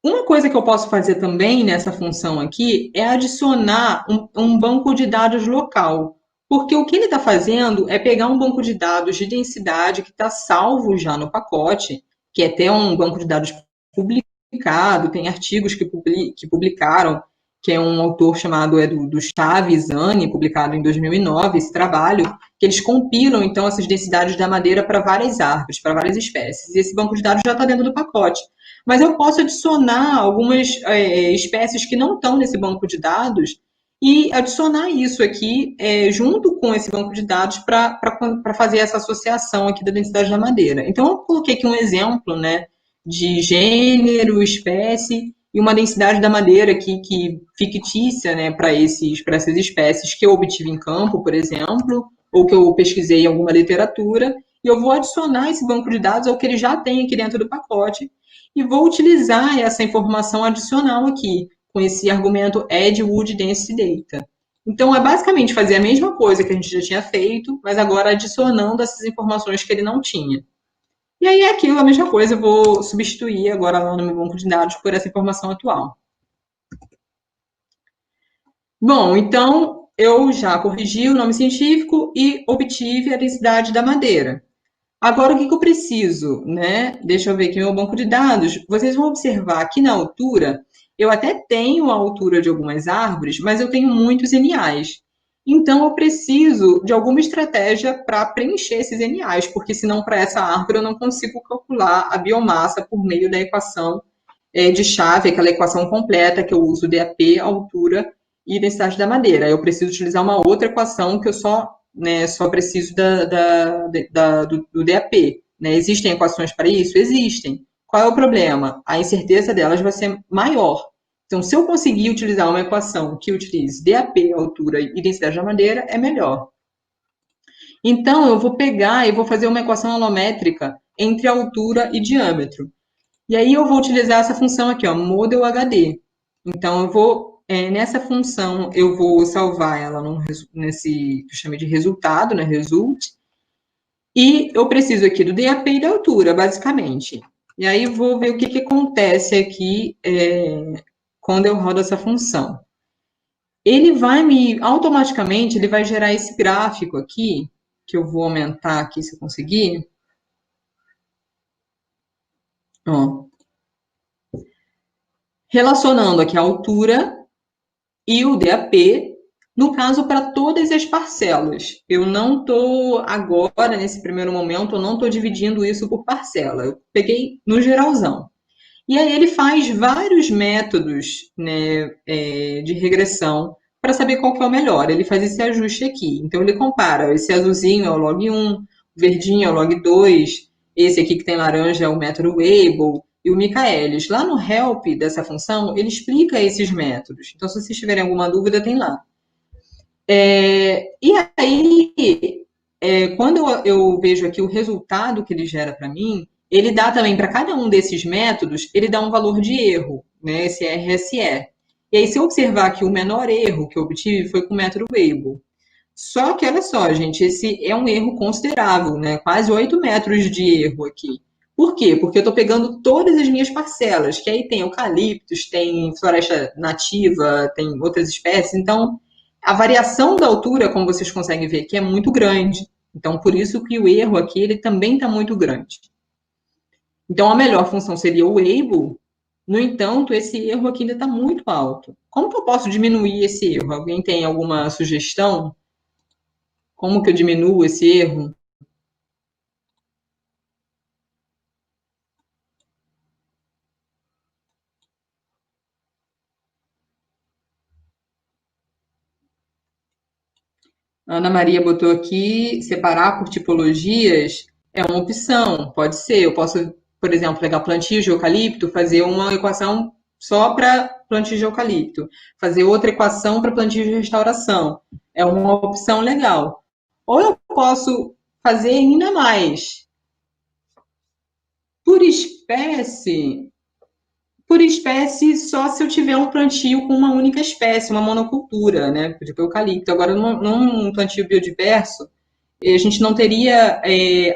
Uma coisa que eu posso fazer também nessa função aqui é adicionar um banco de dados local. Porque o que ele está fazendo é pegar um banco de dados de densidade que está salvo já no pacote, que é até um banco de dados publicado, tem artigos que publicaram, que é um autor chamado do Chaves Zani, publicado em 2009, esse trabalho, que eles compilam, então, essas densidades da madeira para várias árvores, para várias espécies. E esse banco de dados já está dentro do pacote. Mas eu posso adicionar algumas espécies que não estão nesse banco de dados e adicionar isso aqui junto com esse banco de dados para fazer essa associação aqui da densidade da madeira. Então, eu coloquei aqui um exemplo, né, de gênero, espécie e uma densidade da madeira aqui que fictícia, né, para essas espécies que eu obtive em campo, por exemplo, ou que eu pesquisei em alguma literatura, e eu vou adicionar esse banco de dados ao que ele já tem aqui dentro do pacote e vou utilizar essa informação adicional aqui, com esse argumento add wood density data. Então, é basicamente fazer a mesma coisa que a gente já tinha feito, mas agora adicionando essas informações que ele não tinha. E aí é aquilo, a mesma coisa, eu vou substituir agora lá no meu banco de dados por essa informação atual. Bom, então eu já corrigi o nome científico e obtive a densidade da madeira. Agora, o que eu preciso, né? Deixa eu ver aqui meu banco de dados. Vocês vão observar aqui na altura, eu até tenho a altura de algumas árvores, mas eu tenho muitos NAs. Então, eu preciso de alguma estratégia para preencher esses NAs, porque senão, para essa árvore, eu não consigo calcular a biomassa por meio da equação de chave, aquela equação completa que eu uso DAP, altura e densidade da madeira. Eu preciso utilizar uma outra equação que eu só preciso do DAP. Né? Existem equações para isso? Existem. Qual é o problema? A incerteza delas vai ser maior. Então, se eu conseguir utilizar uma equação que utilize DAP, altura e densidade da madeira, é melhor. Então, eu vou pegar e vou fazer uma equação alométrica entre altura e diâmetro. E aí eu vou utilizar essa função aqui, ó, model HD. Então, nessa função, eu vou salvar ela nesse que eu chamei de resultado, né, result. E eu preciso aqui do DAP e da altura, basicamente. E aí eu vou ver o que acontece aqui quando eu rodo essa função. Automaticamente, ele vai gerar esse gráfico aqui, que eu vou aumentar aqui se eu conseguir. Ó. Relacionando aqui a altura e o DAP, no caso, para todas as parcelas. Eu não estou agora, nesse primeiro momento, eu não estou dividindo isso por parcela. Eu peguei no geralzão. E aí ele faz vários métodos, né, de regressão para saber qual que é o melhor. Ele faz esse ajuste aqui. Então ele compara, esse azulzinho é o log1, o verdinho é o log2, esse aqui que tem laranja é o método Weibull e o Michaelis. Lá no help dessa função, ele explica esses métodos. Então, se vocês tiverem alguma dúvida, tem lá. E aí, quando eu vejo aqui o resultado que ele gera para mim, ele dá também para cada um desses métodos, ele dá um valor de erro, né, esse RSE. E aí, se eu observar que o menor erro que eu obtive foi com o método Weibull. Só que, olha só, gente, esse é um erro considerável, né? Quase 8 metros de erro aqui. Por quê? Porque eu estou pegando todas as minhas parcelas, que aí tem eucaliptos, tem floresta nativa, tem outras espécies. Então, a variação da altura, como vocês conseguem ver aqui, é muito grande. Então, por isso que o erro aqui ele também está muito grande. Então, a melhor função seria o Weibull. No entanto, esse erro aqui ainda está muito alto. Como que eu posso diminuir esse erro? Alguém tem alguma sugestão? Como que eu diminuo esse erro? A Ana Maria botou aqui, separar por tipologias é uma opção, pode ser. Eu posso, por exemplo, pegar plantio de eucalipto, fazer uma equação só para plantio de eucalipto, fazer outra equação para plantio de restauração. É uma opção legal. Ou eu posso fazer ainda mais. Por espécie, só se eu tiver um plantio com uma única espécie, uma monocultura, né? Tipo eucalipto. Agora, num plantio biodiverso, a gente não teria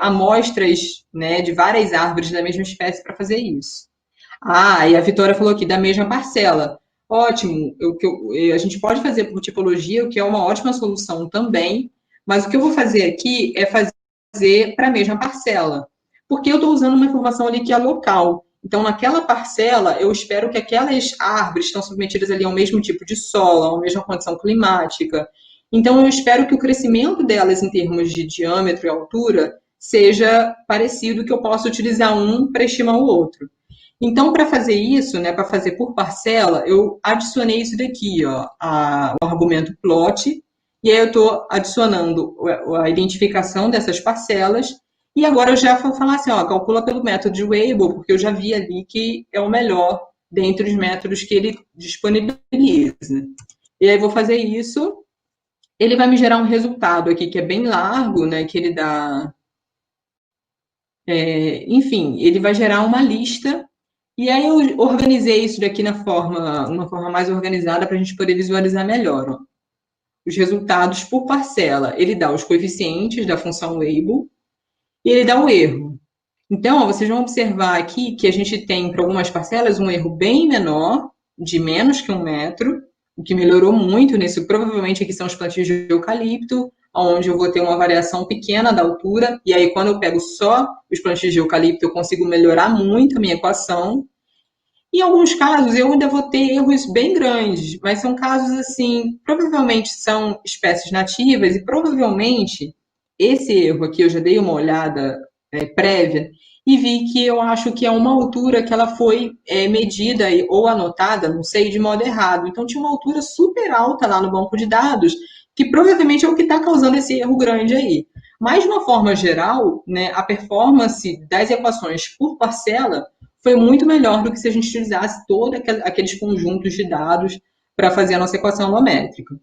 amostras, né, de várias árvores da mesma espécie para fazer isso. Ah, e a Vitória falou aqui, da mesma parcela. Ótimo, a gente pode fazer por tipologia, o que é uma ótima solução também, mas o que eu vou fazer aqui é fazer para a mesma parcela, porque eu estou usando uma informação ali que é local. Então, naquela parcela, eu espero que aquelas árvores estão submetidas ali ao mesmo tipo de solo, à mesma condição climática. Então, eu espero que o crescimento delas em termos de diâmetro e altura seja parecido, que eu possa utilizar um para estimar o outro. Então, para fazer isso, né, para fazer por parcela, eu adicionei isso daqui, ó, o argumento plot, e aí eu estou adicionando a identificação dessas parcelas, e agora eu já vou falar assim, ó, calcula pelo método de Weibull, porque eu já vi ali que é o melhor dentre os métodos que ele disponibiliza. E aí vou fazer isso, ele vai me gerar um resultado aqui que é bem largo, né, que ele dá... enfim, ele vai gerar uma lista. E aí eu organizei isso daqui uma forma mais organizada para a gente poder visualizar melhor. Ó. Os resultados por parcela. Ele dá os coeficientes da função Weibull e ele dá o erro. Então, ó, vocês vão observar aqui que a gente tem, para algumas parcelas, um erro bem menor, de menos que 1 metro, o que melhorou muito nisso. Provavelmente aqui são os plantios de eucalipto, onde eu vou ter uma variação pequena da altura, e aí quando eu pego só os plantios de eucalipto, eu consigo melhorar muito a minha equação. Em alguns casos, eu ainda vou ter erros bem grandes, mas são casos assim, provavelmente são espécies nativas e provavelmente esse erro aqui eu já dei uma olhada prévia e vi que eu acho que é uma altura que ela foi medida ou anotada, não sei, de modo errado. Então tinha uma altura super alta lá no banco de dados, que provavelmente é o que está causando esse erro grande aí. Mas, de uma forma geral, né, a performance das equações por parcela foi muito melhor do que se a gente utilizasse todos aqueles conjuntos de dados para fazer a nossa equação alométrica.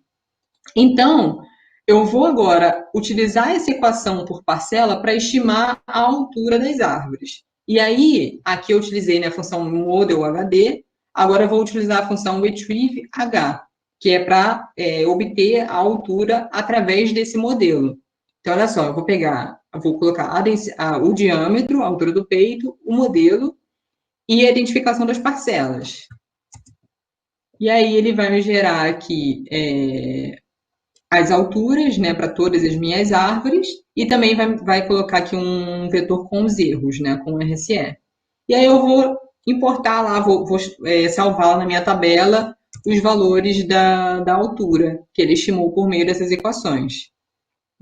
Então, eu vou agora utilizar essa equação por parcela para estimar a altura das árvores. E aí, aqui eu utilizei, né, a função model HD, agora eu vou utilizar a função retrieve h, que é para obter a altura através desse modelo. Então, olha só, eu vou colocar o diâmetro, a altura do peito, o modelo e a identificação das parcelas. E aí ele vai me gerar aqui as alturas, né, para todas as minhas árvores, e também vai colocar aqui um vetor com os erros, né, com o RSE. E aí eu vou importar lá, vou salvar na minha tabela os valores da altura que ele estimou por meio dessas equações.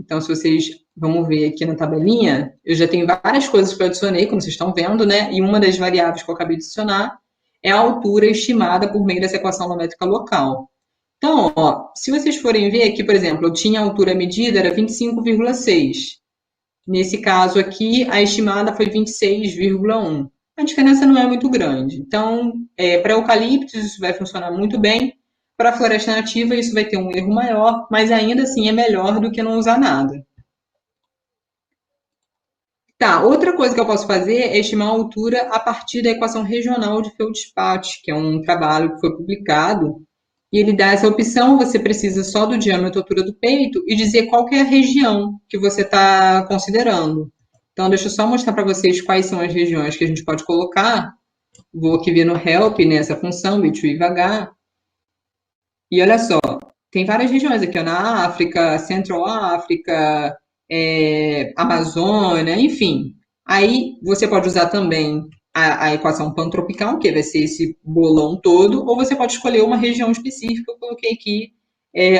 Então, se vocês vamos ver aqui na tabelinha, eu já tenho várias coisas que eu adicionei, como vocês estão vendo, né? E uma das variáveis que eu acabei de adicionar é a altura estimada por meio dessa equação alométrica local. Então, ó, se vocês forem ver aqui, por exemplo, eu tinha a altura medida, era 25,6. Nesse caso aqui, a estimada foi 26,1. A diferença não é muito grande. Então, para eucaliptos, isso vai funcionar muito bem. Para a floresta nativa, isso vai ter um erro maior, mas ainda assim é melhor do que não usar nada. Tá, outra coisa que eu posso fazer é estimar a altura a partir da equação regional de Feldspatch, que é um trabalho que foi publicado, e ele dá essa opção, você precisa só do diâmetro e altura do peito e dizer qual que é a região que você está considerando. Então, deixa eu só mostrar para vocês quais são as regiões que a gente pode colocar. Vou aqui ver no help, nessa função, retrieve h, e olha só, tem várias regiões aqui, ó, na África, Central África, Amazônia, enfim. Aí você pode usar também a equação pantropical, que vai ser esse bolão todo, ou você pode escolher uma região específica, eu coloquei aqui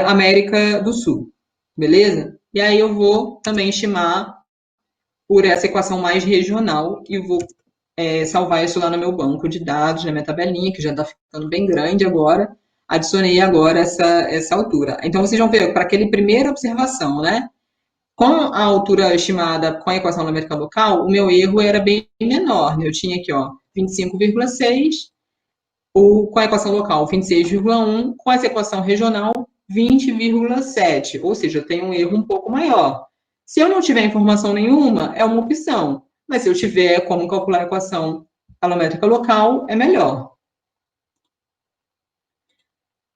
América do Sul, beleza? E aí eu vou também estimar por essa equação mais regional e vou salvar isso lá no meu banco de dados, na minha tabelinha, que já está ficando bem grande agora. Adicionei agora essa altura. Então, vocês vão ver, para aquele primeira observação, né? Com a altura estimada com a equação numérica local, o meu erro era bem menor. Né? Eu tinha aqui, ó, 25,6, com a equação local, 26,1, com essa equação regional, 20,7. Ou seja, eu tenho um erro um pouco maior. Se eu não tiver informação nenhuma, é uma opção. Mas se eu tiver como calcular a equação alométrica local, é melhor.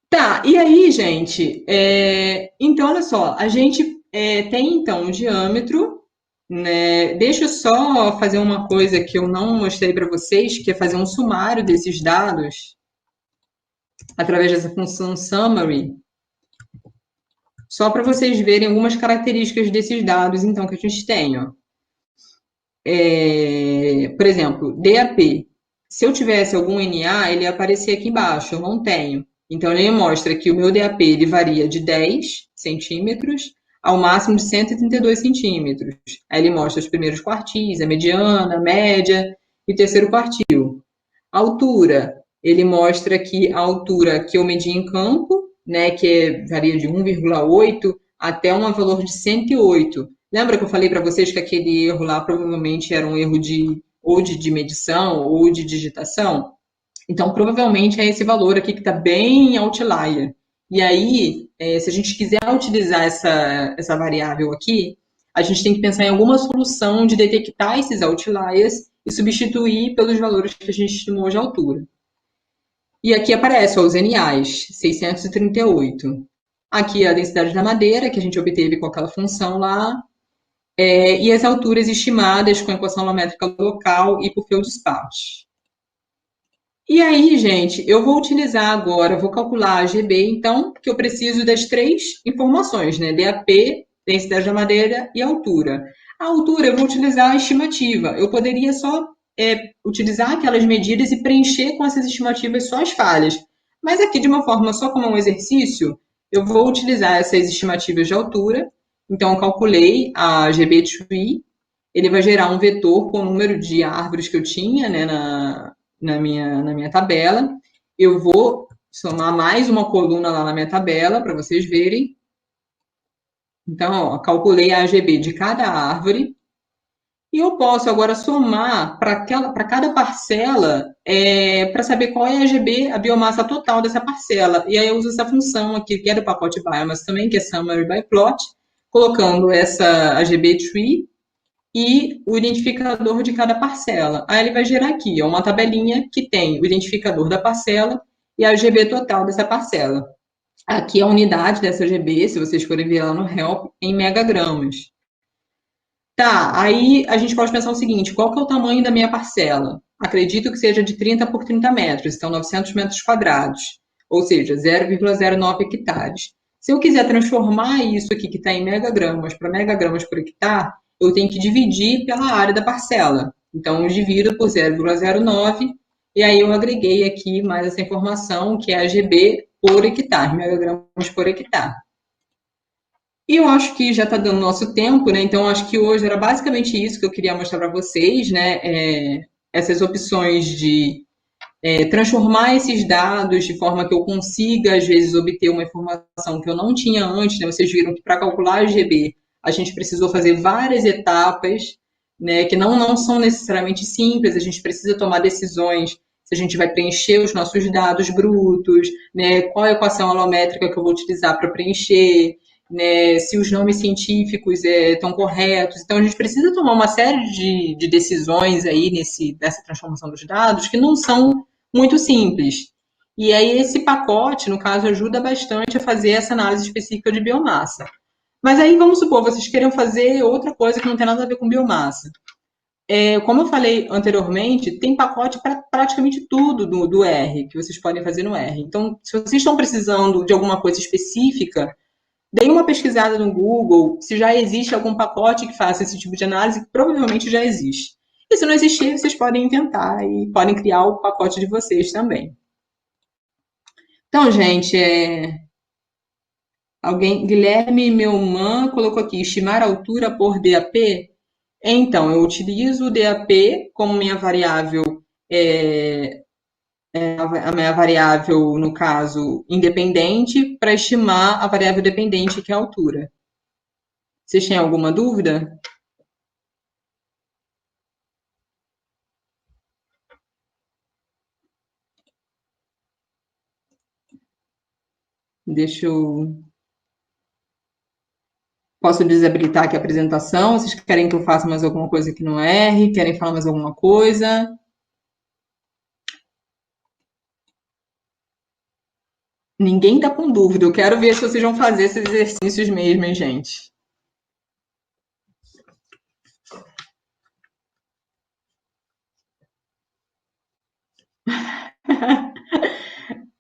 Tá, e aí, gente, então, olha só, a gente tem, então, um diâmetro, né? Deixa eu só fazer uma coisa que eu não mostrei para vocês, que é fazer um sumário desses dados, através dessa função summary, só para vocês verem algumas características desses dados, então, que a gente tem, ó. Por exemplo, DAP. Se eu tivesse algum NA, ele ia aparecer aqui embaixo, eu não tenho. Então, ele mostra que o meu DAP ele varia de 10 centímetros ao máximo de 132 centímetros. Aí ele mostra os primeiros quartis, a mediana, a média e o terceiro quartil. A altura, ele mostra que a altura que eu medi em campo, né, que varia de 1,8 até um valor de 108. Lembra que eu falei para vocês que aquele erro lá provavelmente era um erro de medição ou de digitação? Então, provavelmente é esse valor aqui que está bem outlier. E aí, se a gente quiser utilizar essa variável aqui, a gente tem que pensar em alguma solução de detectar esses outliers e substituir pelos valores que a gente estimou de altura. E aqui aparece ó, os NAs, 638. Aqui a densidade da madeira, que a gente obteve com aquela função lá, e as alturas estimadas com a equação alométrica local e por Feldspatch. E aí, gente, eu vou utilizar agora, vou calcular a GB, então, que eu preciso das três informações, né? DAP, densidade da madeira e altura. A altura eu vou utilizar a estimativa. Eu poderia só utilizar aquelas medidas e preencher com essas estimativas só as falhas. Mas aqui, de uma forma só como um exercício, eu vou utilizar essas estimativas de altura. Então, eu calculei a GB Tree, ele vai gerar um vetor com o número de árvores que eu tinha, né, na minha tabela. Eu vou somar mais uma coluna lá na minha tabela, para vocês verem. Então, ó, calculei a AGB de cada árvore. E eu posso agora somar para cada parcela para saber qual é a AGB, a biomassa total dessa parcela. E aí eu uso essa função aqui, que é do pacote Biomass também, que é Summary by Plot, colocando essa AGB Tree e o identificador de cada parcela. Aí ele vai gerar aqui uma tabelinha que tem o identificador da parcela e a GB total dessa parcela. Aqui a unidade dessa GB, se vocês forem ver lá no Help, em megagramas. Tá, aí a gente pode pensar o seguinte, qual que é o tamanho da minha parcela? Acredito que seja de 30 por 30 metros, então 900 metros quadrados, ou seja, 0,09 hectares. Se eu quiser transformar isso aqui que está em megagramas para megagramas por hectare, eu tenho que dividir pela área da parcela. Então, eu divido por 0,09 e aí eu agreguei aqui mais essa informação, que é a GB por hectare, megagramas por hectare. E eu acho que já está dando nosso tempo, né? Então, acho que hoje era basicamente isso que eu queria mostrar para vocês, né? Essas opções de transformar esses dados de forma que eu consiga, às vezes, obter uma informação que eu não tinha antes, né? Vocês viram que para calcular a GB, a gente precisou fazer várias etapas, né? Que não são necessariamente simples, a gente precisa tomar decisões se a gente vai preencher os nossos dados brutos, né? Qual a equação alométrica que eu vou utilizar para preencher, né, se os nomes científicos estão corretos. Então, a gente precisa tomar uma série de decisões aí nessa transformação dos dados que não são muito simples. E aí, esse pacote, no caso, ajuda bastante a fazer essa análise específica de biomassa. Mas aí, vamos supor, vocês queiram fazer outra coisa que não tem nada a ver com biomassa. Como eu falei anteriormente, tem pacote para praticamente tudo do R, que vocês podem fazer no R. Então, se vocês estão precisando de alguma coisa específica, dei uma pesquisada no Google se já existe algum pacote que faça esse tipo de análise, que provavelmente já existe. E se não existir, vocês podem inventar e podem criar o pacote de vocês também. Então, gente, Guilherme Melman colocou aqui, estimar a altura por DAP. Então, eu utilizo o DAP como minha variável, a minha variável, no caso, independente, para estimar a variável dependente, que é a altura. Vocês têm alguma dúvida? Deixa eu... Posso desabilitar aqui a apresentação? Vocês querem que eu faça mais alguma coisa aqui no R? Querem falar mais alguma coisa? Ninguém tá com dúvida. Eu quero ver se vocês vão fazer esses exercícios mesmo, hein, gente?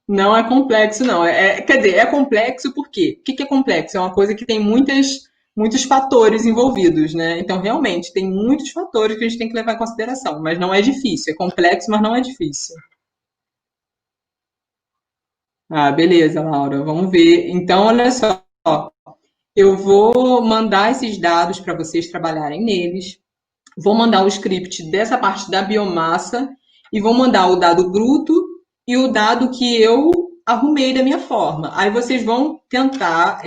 Não é complexo, não. Quer dizer, é complexo por quê? O que é complexo? É uma coisa que tem muitos fatores envolvidos, né? Então, realmente, tem muitos fatores que a gente tem que levar em consideração, mas não é difícil. É complexo, mas não é difícil. Ah, beleza, Laura. Vamos ver. Então, olha só. Eu vou mandar esses dados para vocês trabalharem neles. Vou mandar o script dessa parte da biomassa e vou mandar o dado bruto e o dado que eu arrumei da minha forma. Aí vocês vão tentar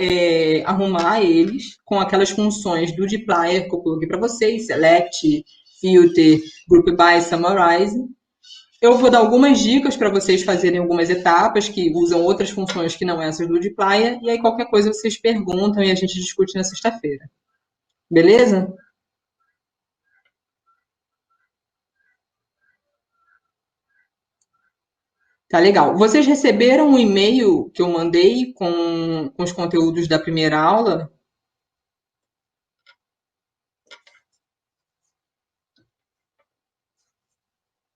arrumar eles com aquelas funções do dplyr que eu coloquei para vocês, select, filter, group by, summarize. Eu vou dar algumas dicas para vocês fazerem algumas etapas que usam outras funções que não essas do dplyr, e aí qualquer coisa vocês perguntam e a gente discute na sexta-feira. Beleza? Tá legal. Vocês receberam um e-mail que eu mandei com os conteúdos da primeira aula?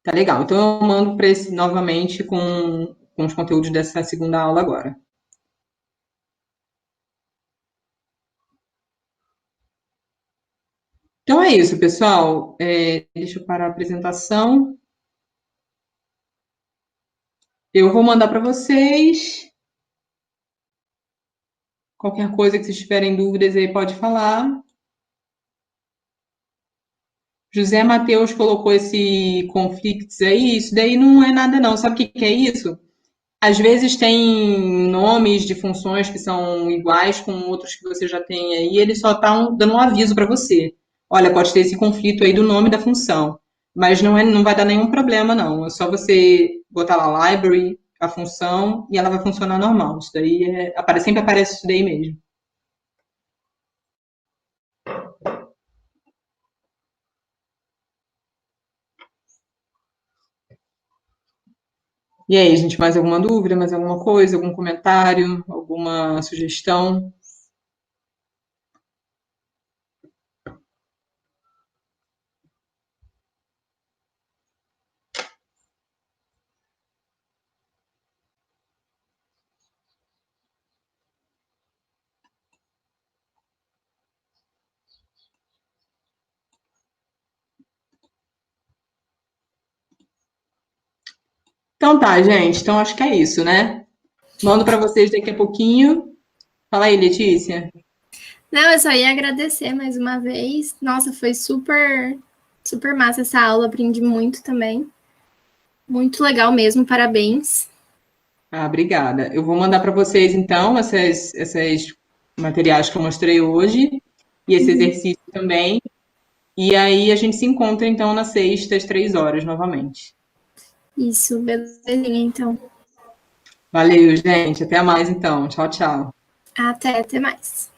Tá legal. Então eu mando para esse novamente com os conteúdos dessa segunda aula agora. Então é isso, pessoal. Deixa eu parar a apresentação. Eu vou mandar para vocês. Qualquer coisa que vocês tiverem dúvidas aí, pode falar. José Matheus colocou esse conflictos aí. Isso daí não é nada, não. Sabe o que que é isso? Às vezes tem nomes de funções que são iguais com outros que você já tem aí, ele só está dando um aviso para você. Olha, pode ter esse conflito aí do nome da função, mas não vai dar nenhum problema, não. É só você botar lá library, a função, e ela vai funcionar normal. Isso daí sempre aparece isso daí mesmo. E aí, gente, mais alguma dúvida, mais alguma coisa, algum comentário, alguma sugestão? Então tá, gente. Então acho que é isso, né? Mando para vocês daqui a pouquinho. Fala aí, Letícia. Não, eu só ia agradecer mais uma vez. Nossa, foi super, super massa essa aula, aprendi muito também. Muito legal mesmo, parabéns. Ah, obrigada. Eu vou mandar para vocês, então, essas materiais que eu mostrei hoje e esse exercício também. E aí a gente se encontra, então, na sexta, às 3 horas, novamente. Isso, belezinha, então. Valeu, gente. Até mais, então. Tchau, tchau. Até mais.